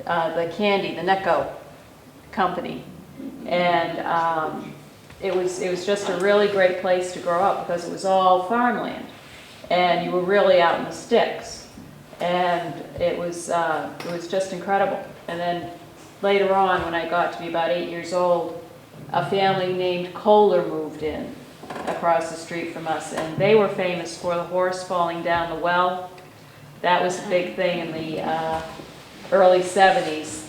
the candy, the Necco company. And it was just a really great place to grow up because it was all farmland, and you were really out in the sticks, and it was just incredible. And then later on, when I got to be about 8 years old, a family named Kohler moved in across the street from us, and they were famous for the horse falling down the well. That was a big thing in the early 70s.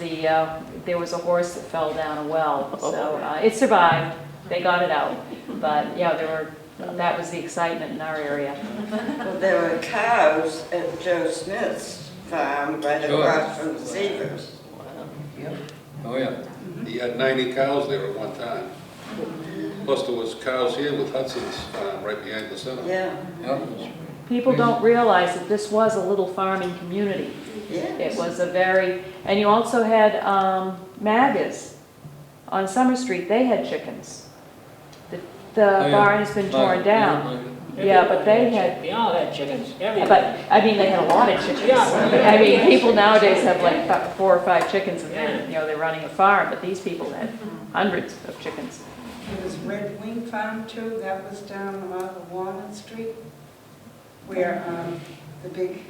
There was a horse that fell down a well, so it survived. They got it out, but yeah, that was the excitement in our area. Well, there were cows at Joe Smith's farm right across from the Zebras. Yep. Oh, yeah. He had 90 cows there at one time. Plus there was cows here with Hudson's farm right behind the center. Yeah. Yep. People don't realize that this was a little farming community. Yes. It was a very, and you also had Magas on Summer Street. They had chickens. The barn has been torn down. Yeah, but they had. They all had chickens. Everybody. But I mean, they had a lot of chickens. Yeah. I mean, people nowadays have like 4 or 5 chickens, and they're running a farm. But these people had hundreds of chickens. There was Red Wing Farm too, that was down off of Walnut Street, where the big,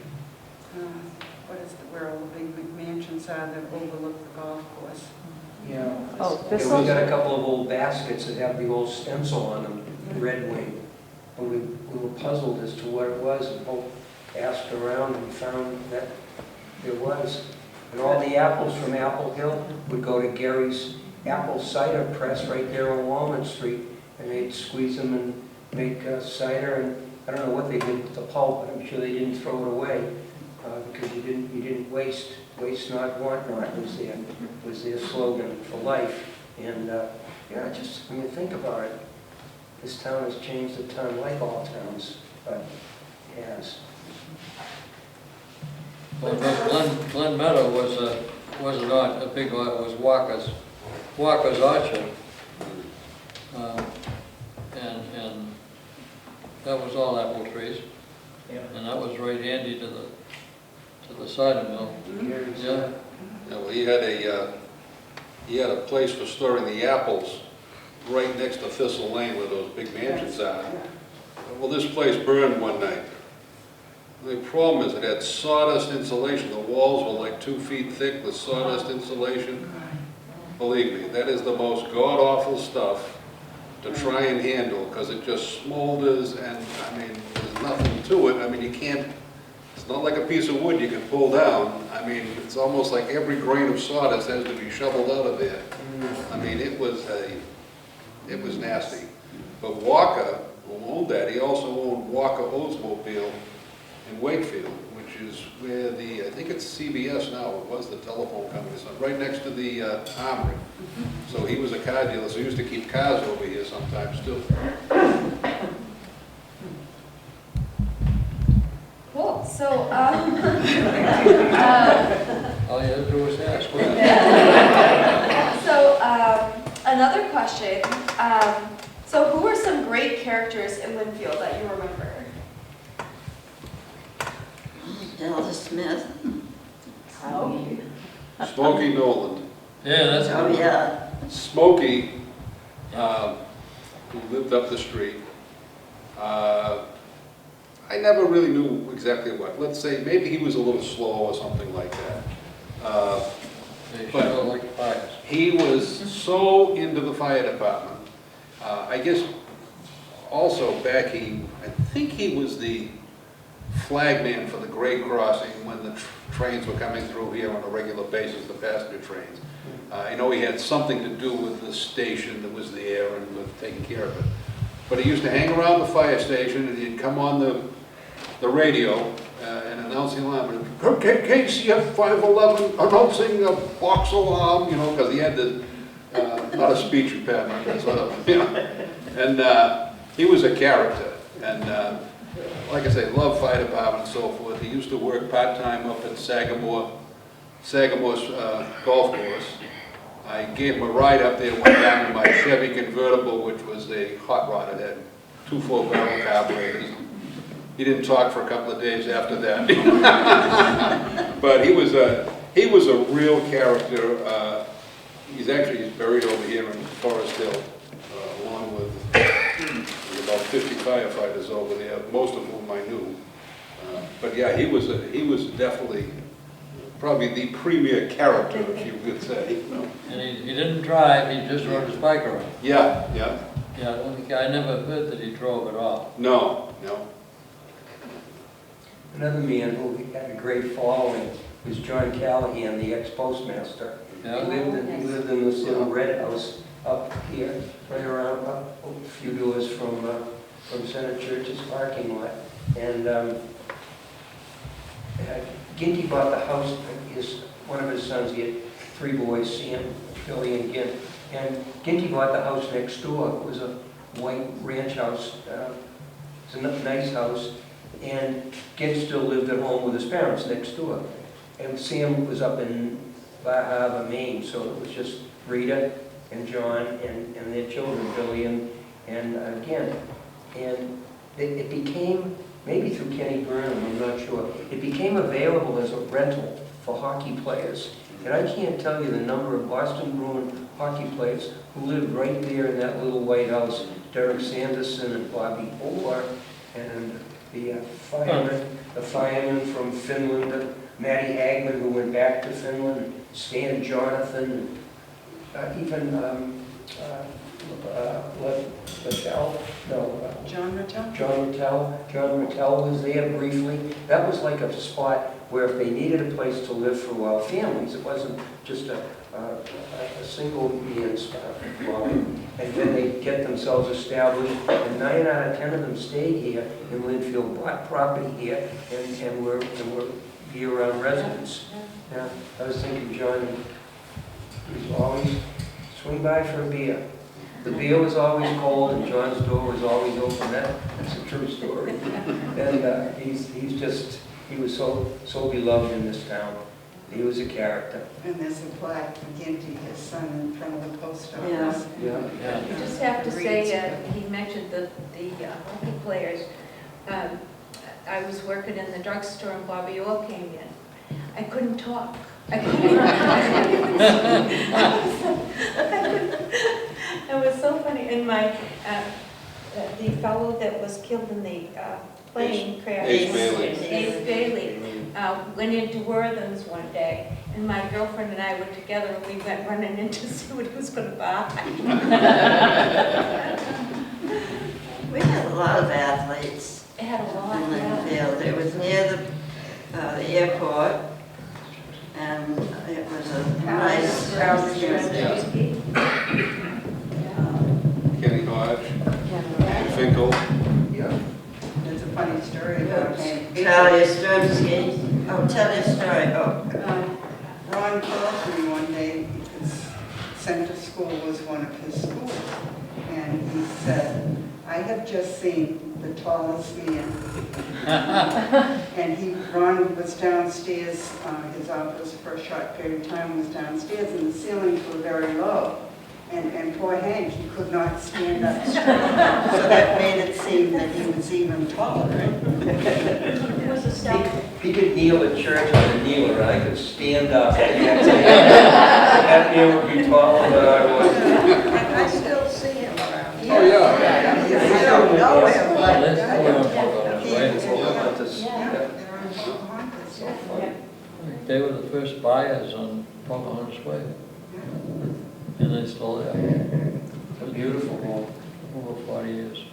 where all the big mansions are that overlook the golf course. Yeah. Oh, Yeah, this we one? got a couple of old baskets that have the old stencil on them, Red Wing. And we were puzzled as to what it was, and Hope asked around and found that there was. And all the apples from Apple Hill would go to Gary's apple cider press right there on Walnut Street, and they'd squeeze them and make cider, and I don't know what they did with the pulp, but I'm sure they didn't throw it away, because you didn't waste not, want not, was their slogan for life. And yeah, just when you think about it, this town has changed a ton, like all towns, but it has. Well, Glen Meadow was not a big, it was Walker's Orchard. And that was all apple trees. Yeah. And that was right handy to the cider mill. Yeah. Yeah, well, he had a place for storing the apples right next to Thistle Lane where those big mansions are. Well, this place burned one night. The problem is it had sawdust insulation. The walls were like 2 feet thick with sawdust insulation. Believe me, that is the most god-awful stuff to try and handle because it just smolders and, I mean, there's nothing to it. I mean, you can't, it's not like a piece of wood you can pull down. I mean, it's almost like every grain of sawdust has to be shoveled out of there. I mean, it was nasty. But Walker, who owned that, he also owned Walker Oldsmobile in Wakefield, which is where I think it's CBS now, it was the telephone company, so right next to the Armory. So he was a car dealer, so he used to keep cars over here sometimes too. Cool, so, All you had to do was ask. so, another question, so who are some great characters in Lynnfield that you remember? Delta Smith. Smokey Noland. Yeah, that's Oh, yeah. Smokey, who lived up the street, I never really knew exactly what. Let's say maybe he was a little slow or something like that. But like fires. he was so into the fire department. I guess also back I think he was the flagman for the grade crossing when the trains were coming through here on a regular basis, the passenger trains. I know he had something to do with the station that was there and with taking care of it. But he used to hang around the fire station and he'd come on the radio and announce the alarm. KCF 511 announcing a box alarm, you know, because he had the, not a speech impediment, that's what, you know. And he was a character. And like I say, loved fire department and so forth. He used to work part-time up at Sagamore's golf course. I gave him a ride up there one time in my Chevy convertible, which was a hot rod. It had 2 4-barrel carburetors. He didn't talk for a couple of days after that. But he was a real character. He's buried over here in Forest Hill, along with about 50 firefighters over there, most of whom I knew. But yeah, he was definitely probably the premier character, if you could say. You know? And he didn't drive, he just rode his bike around. Yeah, yeah. Yeah, I never heard that he drove at all. No, no. Another man who had a great following was John Callahan, the ex-postmaster. Yeah. He lived in this little red house up here, right around, up a few doors from Center Church's parking lot. And Ginty bought the house, one of his sons, he had 3 boys, Sam, Billy, and Gint. And Ginty bought the house next door. It was a white ranch house. It's a nice house. And Gint still lived at home with his parents next door. And Sam was up in Bar Harbor, Maine, so it was just Rita and John and their children, Billy and Gint. And it became, maybe through Kenny Burnham, I'm not sure, it became available as a rental for hockey players. And I can't tell you the number of Boston Bruin hockey players who lived right there in that little white house. Derek Sanderson and Bobby Orr and the fireman from Finland, Matty Hagman, who went back to Finland, Stan Jonathan, even John Rattel was there briefly. That was like a spot where if they needed a place to live for a while, families, it wasn't just a single man's dwelling. And then they get themselves established, and 9 out of 10 of them stayed here in Lynnfield, bought property here, and were year-round residents. Yeah, I was thinking, John, he was always swing by for a beer. The beer was always cold, and John's door was always open. That's a true story. And he was so beloved in this town. He was a character. And there's a plaque again to his son in front of the post office. Yeah. I just have to say, he mentioned the hockey players. I was working in the drugstore and Bobby Orr came in. I couldn't talk. It was so funny. And the fellow that was killed in the plane crash, Ace Bailey. Ace Bailey, went into Worthing's one day, and my girlfriend and I were together, and we went running in to see what he was going to buy. We had a lot of athletes It had a lot, in yeah. Lynnfield. It was near the airport, and it was a nice community. Kenny Hodge, and Finkel. Yeah. There's a funny story about him. Charlie Strumsky. Oh, tell your story. Oh. Ron called me one day because Center School was one of his schools. And he said, I have just seen the tallest man. And Ron was downstairs, his office for a short period of time was downstairs, and the ceilings were very low. And poor Hank, he could not stand up straight. So that made it seem that he was even taller. It was astounding. He could kneel at church on a kneeler, and I could stand up. That man would be taller than I was. I still see him around. Oh, yeah. I don't know him, but They were the first buyers on Pocahontas Way. And they still there. It's a beautiful home. Over 40 years.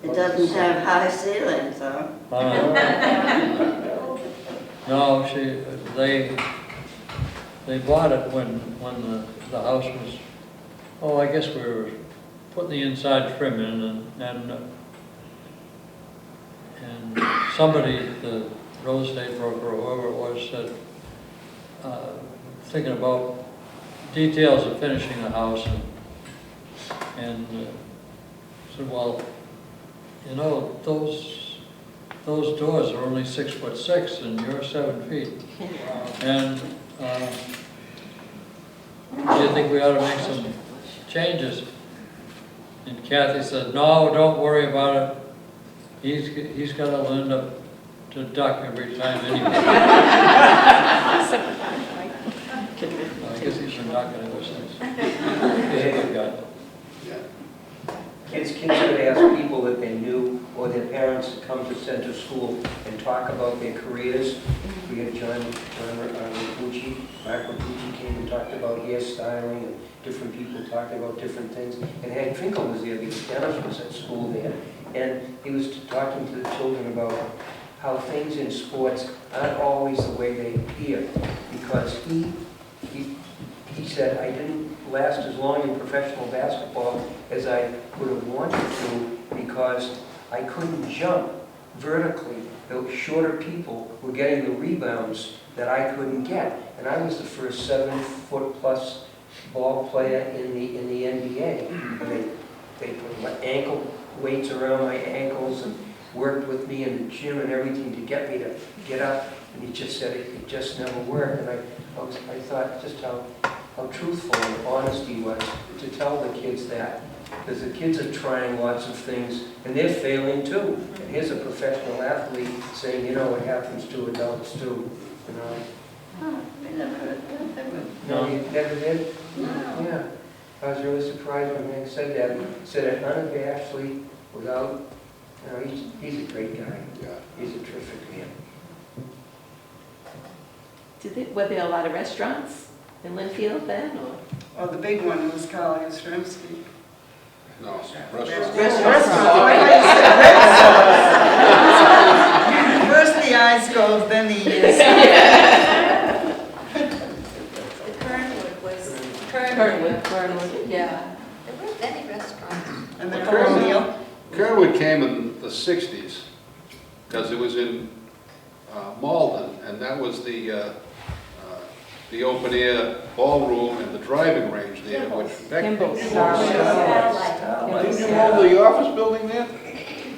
It doesn't have high ceilings, though. No, they bought it when the house was, I guess we were putting the inside trim in, and somebody, the real estate broker or whoever it was, said, thinking about details of finishing the house, and said, well, you know, those doors are only 6'6" and you're 7 feet. And do you think we ought to make some changes? And Kathy said, no, don't worry about it. He's got to learn to duck every time anyway. I guess he's been ducking ever since. He's a good guy. Kids would ask people that they knew or their parents to come to Center School and talk about their careers. We had John Rapucci, Mark Rapucci came and talked about hairstyling, and different people talked about different things. And Hank Finkel was there because Dennis was at school there. And he was talking to the children about how things in sports aren't always the way they appear. Because he said, I didn't last as long in professional basketball as I would have wanted to because I couldn't jump vertically. The shorter people were getting the rebounds that I couldn't get. And I was the first 7-foot-plus ball player in the NBA. And they put my ankle weights around my ankles and worked with me in the gym and everything to get me to get up. And he just said it just never worked. And I thought just how truthful and honest he was to tell the kids that. Because the kids are trying lots of things, and they're failing too. And here's a professional athlete saying, you know, it happens to adults too. you know. Huh, I never heard that. No, you never did? No. Yeah. I was really surprised when they said that. He said it unabashedly, without, you know, he's a great guy. Yeah. He's a terrific man. Were there a lot of restaurants in Lynnfield then, or? Well, the big one was Carl Yastrzemski. No, First the eyes go, then the ears. Kernwood, yeah. There weren't many restaurants. And then Colonial. Kernwood came in the 60s, because it was in Malden, and that was the open-air ballroom and the driving range there, which... Kimball's. Didn't you own the office building there?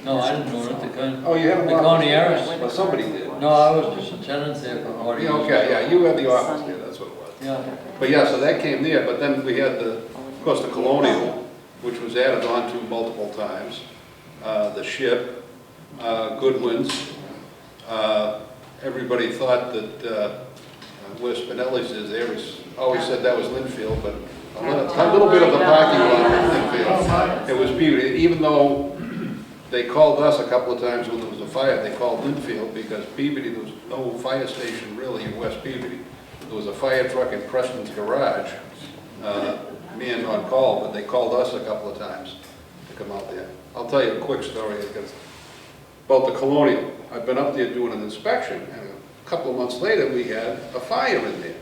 No, I didn't own it, Oh, you have an the office? Coney Harris. Well, somebody did. No, I was just a tenant there for 40 years. Okay, yeah, you had the office there, that's what it was. Yeah. But yeah, so that came there, but then we had of course, the Colonial, which was added on to multiple times, the Ship, Goodwin's. Everybody thought that where Spinelli's is, they always said that was Lynnfield, but a little bit of the parking lot was Lynnfield. It was Peabody, even though they called us a couple of times when there was a fire, they called Lynnfield because Peabody, there was no fire station really in West Peabody. There was a fire truck in Preston's garage, manned on call, but they called us a couple of times to come out there. I'll tell you a quick story about the Colonial. I've been up there doing an inspection, and a couple of months later, we had a fire in there.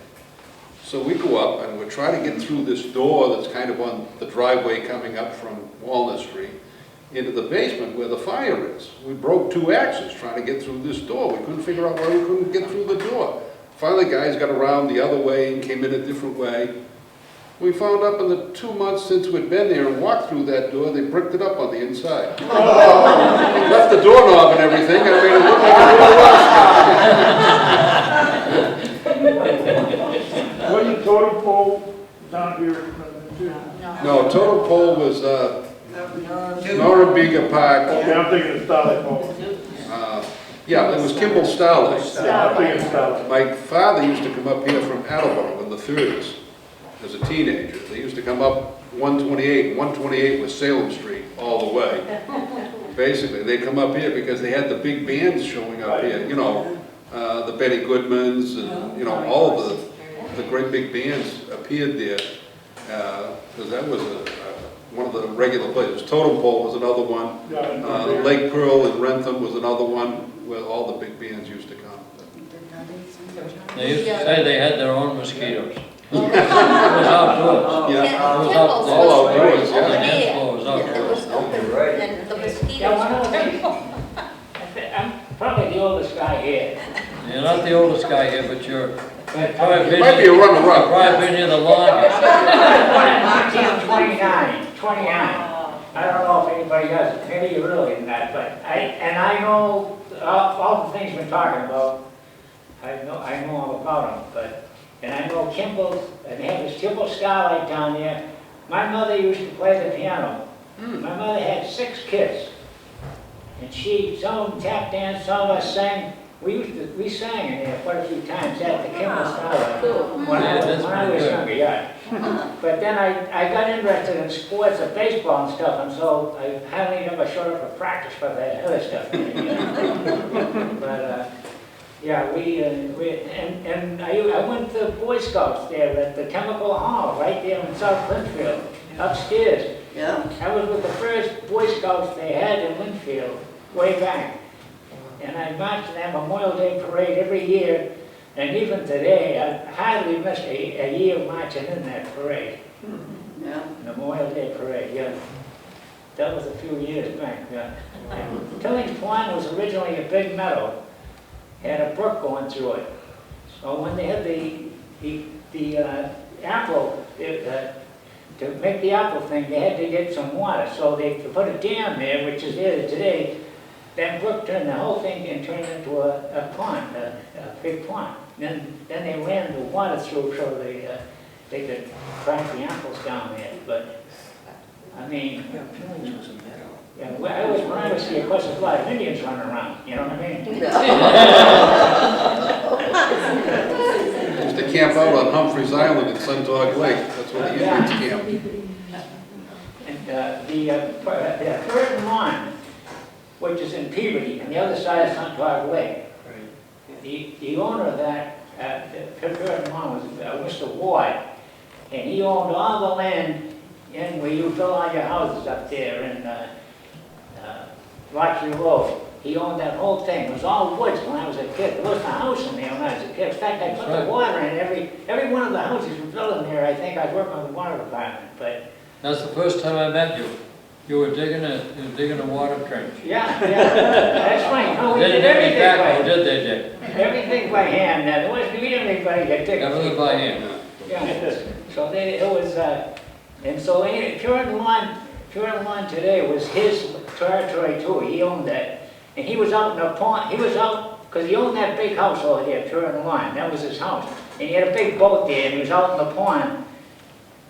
So we go up, and we're trying to get through this door that's kind of on the driveway coming up from Walnut Street into the basement where the fire is. We broke 2 axes trying to get through this door. We couldn't figure out why we couldn't get through the door. Finally, guys got around the other way and came in a different way. We found out in the 2 months since we'd been there and walked through that door, they bricked it up on the inside. Left the doorknob and everything, and made it look like it really was. What you total pole down here? No, total pole was Norumbega Park. Okay, I'm thinking of Starlight Pole. Yeah, it was Kimball Starlight. Yeah, I'm thinking of Starlight. My father used to come up here from Attleboro in the 30s as a teenager. They used to come up 128. 128 was Salem Street all the way. Basically, they'd come up here because they had the big bands showing up here. You know, the Benny Goodmans and, you know, all of the great big bands appeared there. Because that was one of the regular places. Totem Pole was another one. Lake Pearl in Rentham was another one where all the big bands used to come. They used to say they had their own mosquitoes. It was outdoors. Yeah. It was outdoors. All outdoors, yeah. The dance floor was outdoors. And the mosquitoes. Yeah, one of the things, I'm probably the oldest guy here. You're not the oldest guy here, but you're But probably You might be a runner-up. probably been here the longest. I'm 29. I don't know if anybody does, maybe you're earlier than that, but I know all the things we're talking about. I know all about them, and I know Kimball, and they have this Kimball Starlight down there. My mother used to play the piano. My mother had 6 kids, and some of them tap danced, some of us sang. We sang in there quite a few times at the Kimball Starlight when I was younger, yeah. But then I got interested in sports, baseball and stuff, and so I hardly ever showed up for practice for that other stuff. But yeah, I went to Boy Scouts there at the Chemical Hall, right there in South Lynnfield, upstairs. Yeah. I was with the first Boy Scouts they had in Lynnfield, way back. And I marched in that Memorial Day parade every year, and even today, I hardly missed a year marching in that parade. Yeah. Memorial Day parade, yeah. That was a few years back, yeah. Tillings Pond was originally a big meadow, had a brook going through it. So when they had the apple, to make the apple thing, they had to get some water. So they put a dam there, which is there today. That brook turned the whole thing and turned into a pond, a big pond. Then they ran the water through so they could crack the apples down there. But I mean, yeah, when I was here, of course, there's a lot of Indians running around. You know what I mean? camp out on Humphreys Island at Suntog Lake. That's where the Indians camp. And the Curtin Lawn, which is in Peabody, on the other side of Suntog Lake. The owner of that, Curtin Lawn was Mr. Ward, and he owned all the land in where you build all your houses up there in Rocky Road. He owned that whole thing. It was all woods when I was a kid. There wasn't a house in there when I was a kid. In fact, I put the water in every one of the houses we built in there. I think I was working on the water department, but. That's the first time I met you. You were digging a water trench. Yeah, that's right. No, we They did didn't everything back, by or did they, Dick? everything by hand. There wasn't even anybody that took Everything by hand. Yeah. So it was, and so Curtin Lawn today was his territory too. He owned that. And he was out in the pond, because he owned that big house over there, Curtin Lawn. That was his house. And he had a big boat there, and he was out in the pond,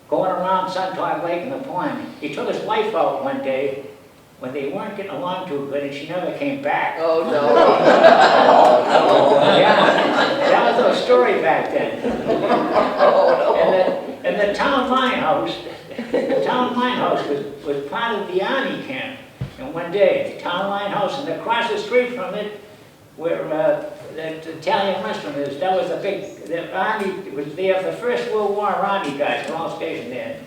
going around Suntog Lake in the pond. He took his wife out one day when they weren't getting along too good, and she never came back. Oh, no. Yeah, that was a story back then. And the town mine house, was part of the Army camp. And one day, the town line house, and across the street from it, where the Italian restaurant is, that was the Army was there. The First World War Army guys were all stationed there.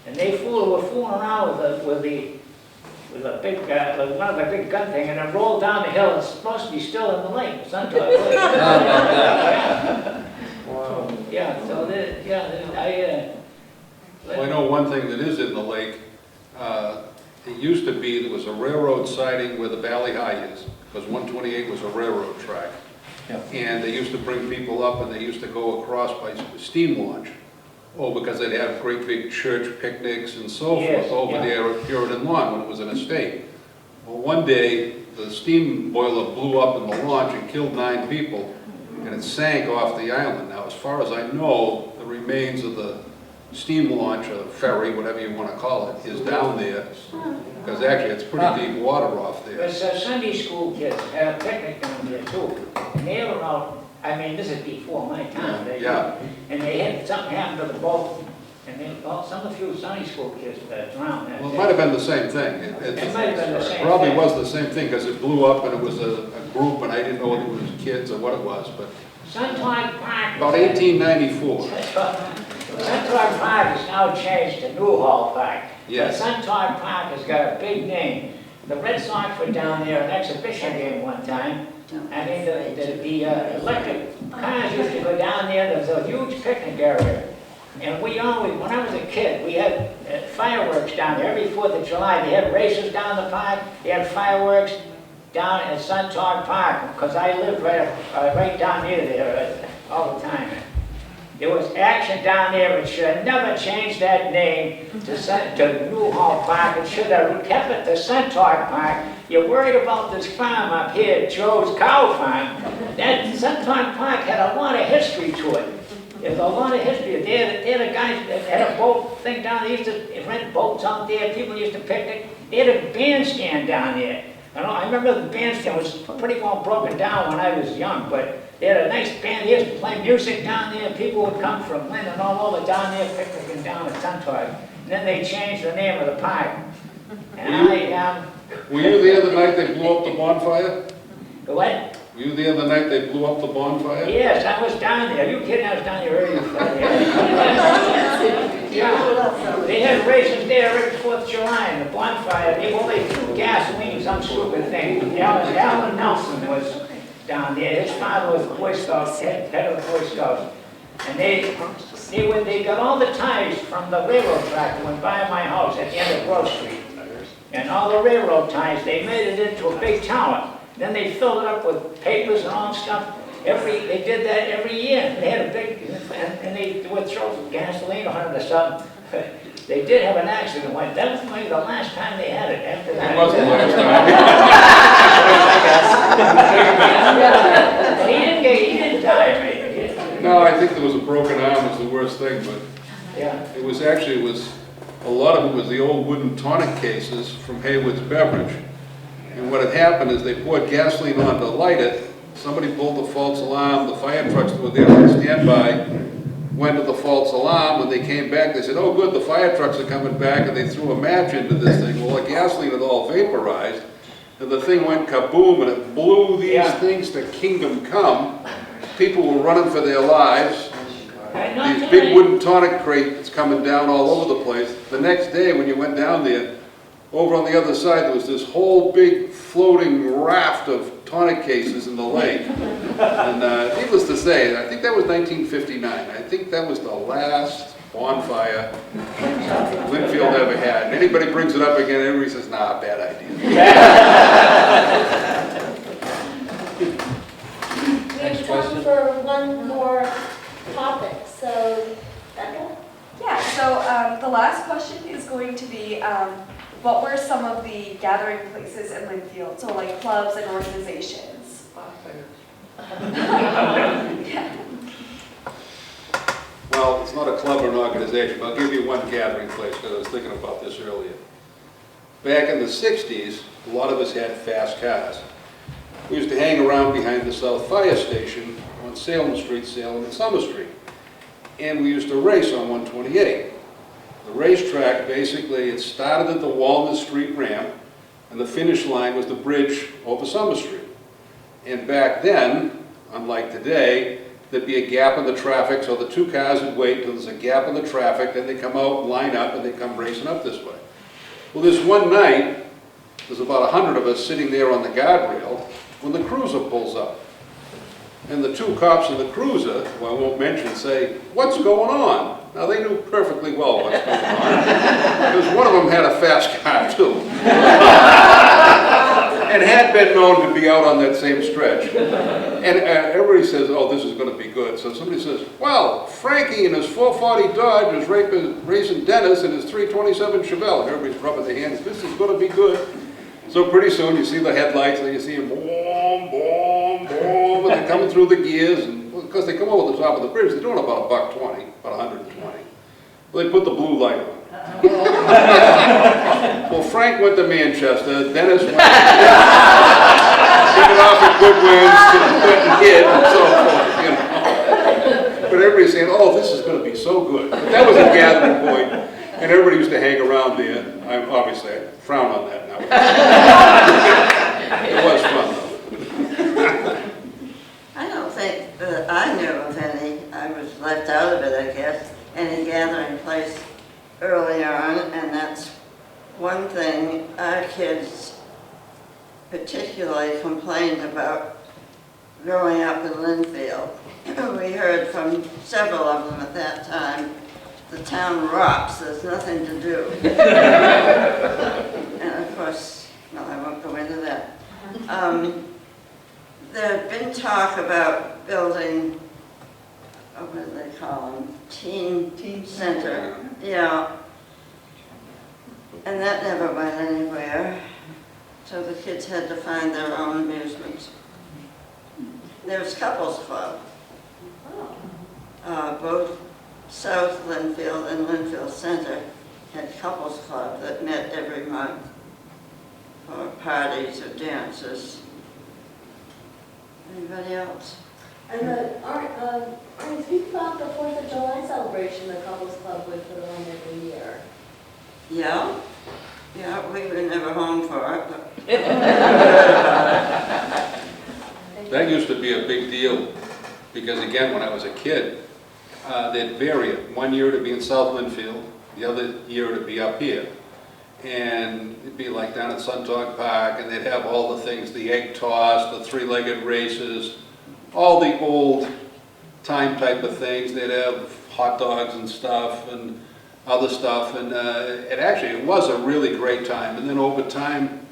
And they were fooling around with a big, one of the big gun thing, and it rolled down the hill. It's supposed to be still in the lake, Suntog Lake. Wow. Yeah, so Well, I know one thing that is in the lake. It used to be there was a railroad siding where the Valley High is, because 128 was a railroad track. Yep. And they used to bring people up, and they used to go across by steam launch. Oh, because they'd have great big church picnics and so Yes, forth over yeah. there at Puritan Lawn when it was an estate. Well, one day, the steam boiler blew up in the launch and killed 9 people, and it sank off the island. Now, as far as I know, the remains of the steam launch, or ferry, whatever you want to call it, is down there, because actually it's pretty deep water off there. There's Sunday school kids had a picnic down there too. And they were out, I mean, this is before my time. Yeah. And they had something happen to the boat, and some of the few Sunday school kids drowned that Well, it day. might have been the same thing. It might have been the same Probably thing. was the same thing, because it blew up and it was a group, and I didn't know whether it was kids or what it was, but Suntog Park. about 1894. Suntog Park is now changed to Newhall Park. Yes. But Suntog Park has got a big name. The Red Sox were down there, an exhibition game one time. I mean, the electric cars used to go down there. There was a huge picnic area. And we always, when I was a kid, we had fireworks down there every 4th of July. They had races down the park. They had fireworks down at Suntog Park, because I lived right down near there all the time. There was action down there. It should have never changed that name to Newhall Park. It should have kept it to Suntog Park. You're worried about this farm up here, Joe's Cow Farm. That Suntog Park had a lot of history to it. There's a lot of history. They're the guys that had a boat thing down there. They used to rent boats out there. People used to picnic. They had a bandstand down there. I remember the bandstand was pretty well broken down when I was young, but they had a nice band. They used to play music down there. People would come from Lynn and all over down there picnicking down at Suntog. And then they changed the name of the park. And Were you there the night they blew up the bonfire? The what? Were you there the night they blew up the bonfire? Yes, I was down there. Are you kidding? I was down there early. Yeah. They had races there every 4th of July and the bonfire. They threw gasoline, some stupid thing. Alan Nelson was down there. His father was a Boy Scout, head of the Boy Scouts. And they got all the ties from the railroad track that went by my house at the end of Grove Street. And all the railroad ties, they made it into a big tower. Then they filled it up with papers and all stuff. They did that every year. They had a big, and they would throw gasoline on it or something. They did have an accident once. That was maybe the last time they had it. After that, It wasn't the last time. He didn't die, maybe. No, I think there was a broken arm was the worst thing, but yeah. it was a lot of it was the old wooden tonic cases from Haywood's Beverage. And what had happened is they poured gasoline on to light it. Somebody pulled the false alarm. The fire trucks were there on standby. went to the false alarm. When they came back, they said, oh good, the fire trucks are coming back, and they threw a match into this thing. Well, the gasoline had all vaporized, and the thing went kaboom, and it blew these things to kingdom come. People were running for their lives. These big wooden tonic crates coming down all over the place. The next day when you went down there, over on the other side there was this whole big floating raft of tonic cases in the lake. And needless to say, I think that was 1959. I think that was the last bonfire Lynnfield ever had. And anybody brings it up again, everybody says, nah, bad idea. We have time for one more topic, so, Becca? Yeah, so the last question is going to be, what were some of the gathering places in Lynnfield? So like clubs and organizations. Yeah. Well, it's not a club or an organization, but I'll give you one gathering place because I was thinking about this earlier. Back in the 60s, a lot of us had fast cars. We used to hang around behind the South Fire Station on Salem Street, Salem and Summer Street. And we used to race on 128. The racetrack, basically, it started at the Walnut Street ramp, and the finish line was the bridge over Summer Street. And back then, unlike today, there'd be a gap in the traffic, so the two cars would wait until there's a gap in the traffic, then they come out, line up, and they come racing up this way. Well, this one night, there's about 100 of us sitting there on the guardrail when the cruiser pulls up. And the two cops in the cruiser, who I won't mention, say, what's going on? Now, they knew perfectly well what's going on, because one of them had a fast car, too. And had been known to be out on that same stretch. And everybody says, oh, this is going to be good. So somebody says, well, Frankie in his 440 Dodge is racing Dennis in his 327 Chevelle. And everybody's rubbing their hands. This is going to be good. So pretty soon you see the headlights, and you see them boom, boom, boom, and they're coming through the gears. And because they come over the top of the bridge, they're doing about $120, about 120. Well, they put the blue light on. Well, Frank went to Manchester, Dennis went took it off at Goodwin's, went and hid, and so forth, you know. But everybody's saying, oh, this is going to be so good. But that was a gathering point, and everybody used to hang around there. Obviously, I frown on that now. It was fun, though. I don't think that I knew of any, I was left out of it, I guess, any gathering place early on, and that's one thing our kids particularly complained about growing up in Lynnfield. We heard from several of them at that time, the town rocks, there's nothing to do. And of course, well, I won't go into that. There had been talk about building, what do they call them, teen center. Yeah. And that never went anywhere. So the kids had to find their own amusements. There's Couples Club. Both South Lynnfield and Lynnfield Center had Couples Club that met every month for parties or dances. Anybody else? And Arnie, speak about the 4th of July celebration the Couples Club would put on every year. Yeah? Yeah, we were never home for it, but... That used to be a big deal, because again, when I was a kid, they'd vary it. One year to be in South Lynnfield, the other year to be up here. And it'd be like down at Suntog Park, and they'd have all the things, the egg toss, the three-legged races, all the old time type of things. They'd have hot dogs and stuff and other stuff, and it was a really great time. And then over time,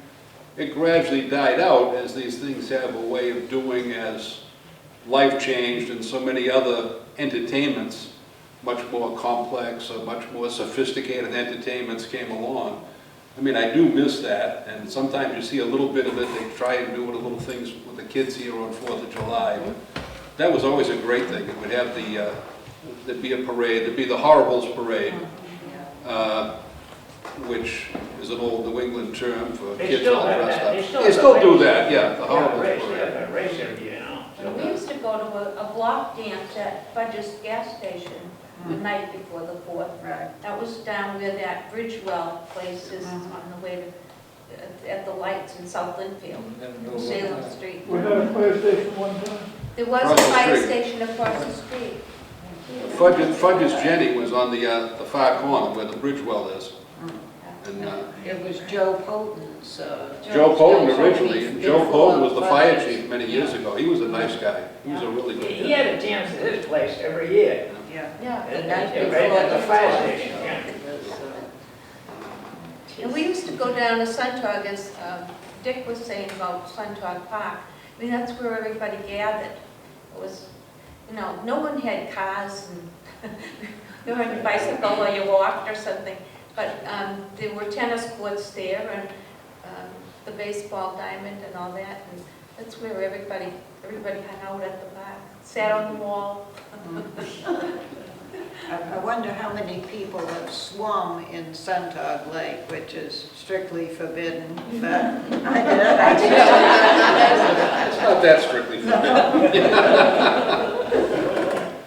it gradually died out, as these things have a way of doing as life changed and so many other entertainments, much more complex or much more sophisticated entertainments came along. I mean, I do miss that, and sometimes you see a little bit of it. They try and do it, little things with the kids here on 4th of July. But that was always a great thing. It would have there'd be a parade, there'd be the Horribles Parade, which is an old New England term for kids all dressed up. They still do that, yeah, the Horribles Parade. Race every year, you know. We used to to go to a block dance at Fudge's gas station the night before the 4th. Right. That was down where that Bridgewell place is on the way to, at the lights in South Lynnfield, Salem Street. Was that a fire station one time? There was a Across the fire street. station across the street. Fudge's Jenny was on the far corner where the Bridgewell is. And It was Joe Poten's. Joe Poten Joe originally, and Joe before Poten was the fire Fudge's. chief many years ago. He was a nice guy. He was a really good He guy. had a dance at his place every year. Yeah. Yeah. Right at the fire station, yeah. And we used to go down to Suntog, as Dick was saying about Suntog Park. I mean, that's where everybody gathered. It was, you know, no one had cars and you rode a bicycle or you walked or something. But there were tennis courts there and the baseball diamond and all that. And that's where everybody hung out at the park, sat on the wall. I wonder how many people have swum in Suntog Lake, which is strictly forbidden, but I did. It's not that strictly forbidden.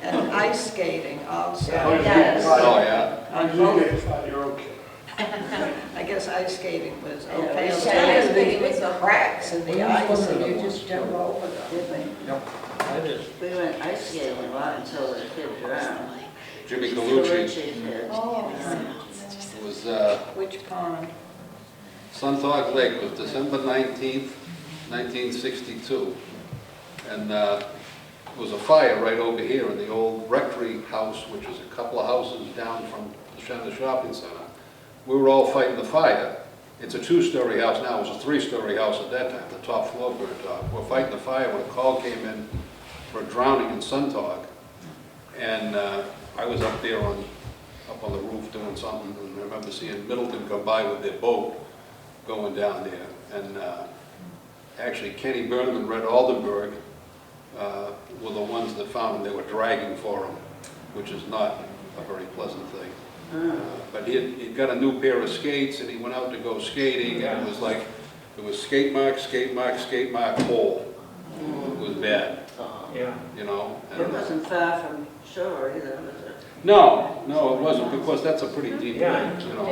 And ice skating also. Oh, yeah. You're okay. I guess ice skating was okay. Ice skating was okay. Cracks in the ice and you just jump over them. I did. We went ice skating a lot until the kids drowned. Jimmy Colucci. Oh. It was, Which pond? Suntog Lake was December 19th, 1962. And it was a fire right over here in the old rectory house, which is a couple of houses down from the Center Shopping Center. We were all fighting the fire. It's a 2-story house now. It was a 3-story house at that time. The top floor burned off. We're fighting the fire when a call came in for a drowning in Suntog. And I was up there up on the roof doing something, and I remember seeing Middleton come by with their boat going down there. And actually, Kenny Burnham and Red Aldenburg were the ones that found him. They were dragging for him, which is not a very pleasant thing. But he'd got a new pair of skates, and he went out to go skating, and it was like, it was skate mark, skate mark, skate mark, hole. It was bad. Yeah. You know? It wasn't far from shore either, was it? No, it wasn't, because that's a pretty deep Yeah. lake, you know.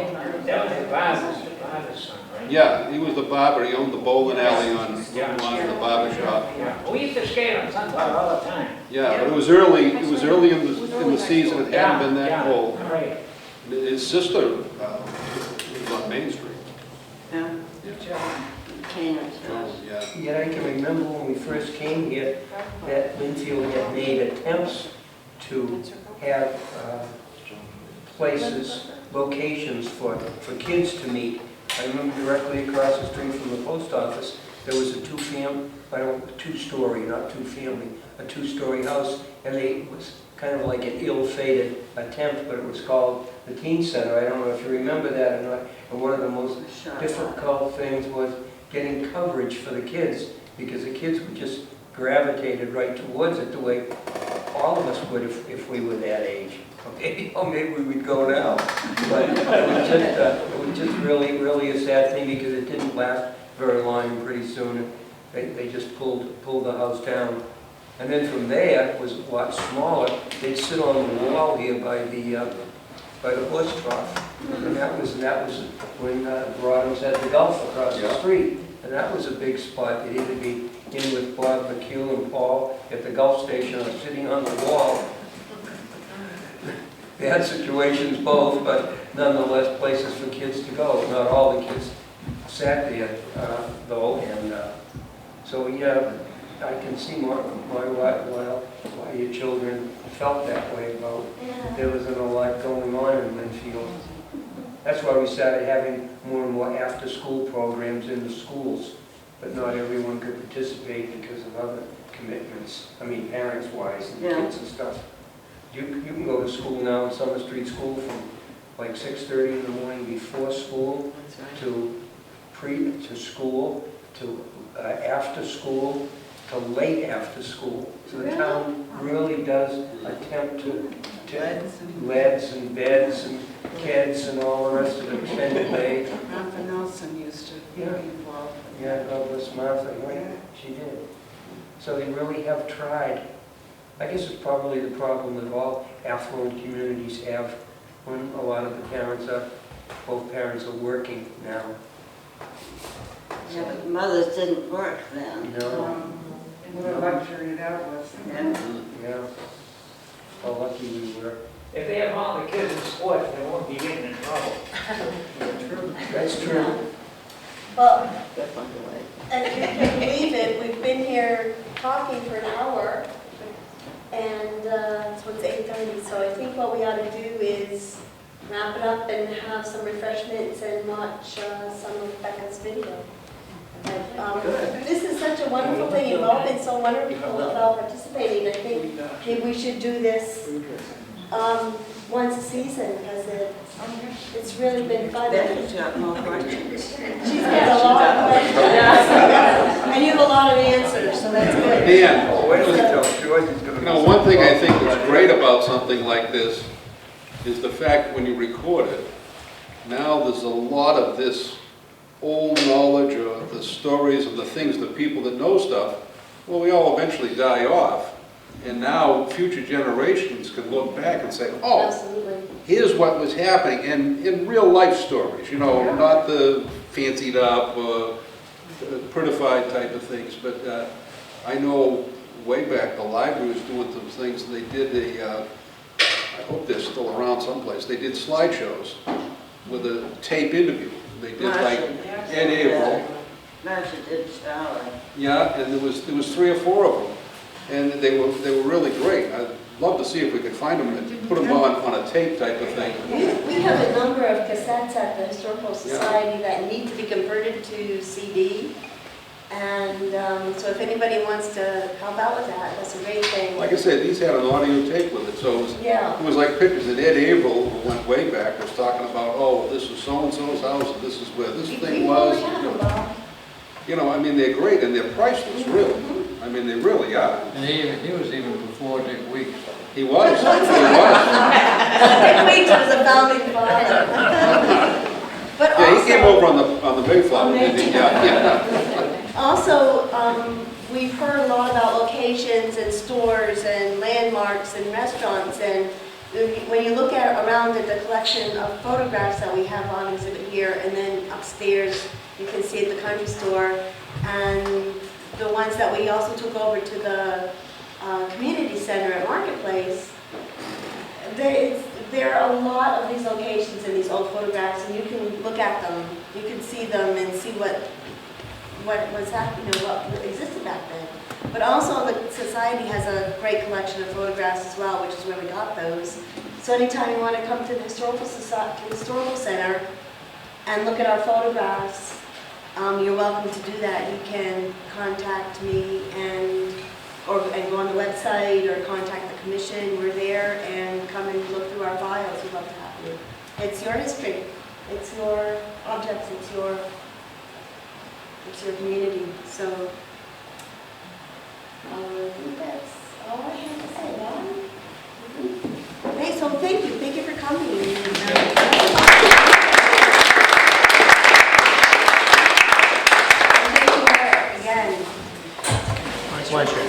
That was the barber's son, right? Yeah, he was the barber. He owned the bowling alley on Yeah. the barber shop. Yeah. We used to skate on Suntog all the time. Yeah, but it was early. It was early in the season. It hadn't been that cold. Right. His sister was on Main Street. Yeah. Joan, yeah. Yet I can remember when we first came here, that Lynnfield had made attempts to have places, locations for kids to meet. I remember directly across the street from the post office, there was a two-story, not two-family, a 2-story house, and it was kind of like an ill-fated attempt, but it was called the Teen Center. I don't know if you remember that or not. And one of the most difficult things was getting coverage for the kids, because the kids were just gravitated right towards it the way all of us would if we were that age. Maybe we would go now. But it was just really, really a sad thing, because it didn't last very long, and pretty soon they just pulled the house down. And then from there, it was a lot smaller. They'd sit on the wall here by the horse trough. And that was when Rodhams had the Gulf across the street. And that was a big spot. They'd either be in with Bob McHugh and Paul at the Gulf station or sitting on the wall. They had situations both, but nonetheless places for kids to go. Not all the kids sat there, though. And so, yeah, I can see why your children felt that way about there wasn't a lot going on in Lynnfield. That's why we started having more and more after-school programs in the schools, but not everyone could participate because of other commitments. I mean, parents-wise and kids and stuff. You can go to school now in Summer Street School from like 6:30 in the morning before school to school to after school to late after school. So the town really does attempt to leads and beds and kids and all the rest of the extended day. Martha Nelson used to be involved. Yeah, God bless Martha. Right? She did. So they really have tried. I guess it's probably the problem that all affluent communities have when a lot of the parents are, both parents are working now. Yeah, but mothers didn't work then. No. What a luxury that was. Yeah. How lucky we were. If they have all the kids in sports, they won't be getting in trouble. That's true. Well, and if you can believe it, we've been here talking for an hour, and so it's 8:30, so I think what we ought to do is wrap it up and have some refreshments and watch some of Becca's video. This is such a wonderful thing. You've all been so wonderful about participating. I think maybe we should do this once a season, because it's really been fun. Becca's got more questions. She's got a lot of questions. And you have a lot of answers, so that's good. Dan, You know, one thing I think is great about something like this is the fact when you record it, now there's a lot of this old knowledge or the stories and the things, the people that know stuff, well, we all eventually die off. And now future generations can look back and say, oh, Absolutely. here's what was happening, and in real life stories, you know, not the fancied up, prettified type of things. But I know way back the library was doing some things, and they did I hope they're still around someplace, they did slideshows with a tape interview. They did like Ed Averill. Marcia did Starling. Yeah, and there was 3 or 4 of them, and they were really great. I'd love to see if we could find them and put them on a tape type of thing. We have a number of cassettes at the Historical Society that need to be converted to CD. And so if anybody wants to help out with that, that's a great thing. Like I said, these had an audio tape with it, so Yeah. it was like pictures. And Ed Averill, who went way back, was talking about, oh, this was so-and-so's house, and this is where this thing was. You know, I mean, they're great, and they're priceless, really. I mean, they really are. And he was even before Dick Weeks. He was. He was. Dick Weeks was a founding father. But Yeah, also, he came over on the Mayflower, didn't he? Yeah. Also, we've heard a lot about locations and stores and landmarks and restaurants, and when you look around at the collection of photographs that we have on exhibit here, and then upstairs you can see at the country store, and the ones that we also took over to the community center at Marketplace, there are a lot of these locations in these old photographs, and you can look at them, you can see them and see what was happening, what existed back then. But also the Society has a great collection of photographs as well, which is where we got those. So anytime you want to come to the Historical Center and look at our photographs, you're welcome to do that. You can contact me and go on the website or contact the commission. We're there, and come and look through our files. We'd love to have you. It's your history. It's your objects. It's your community. So I think that's all I have to say. Yeah? Okay, so thank you. Thank you for coming. And thank you again. My pleasure.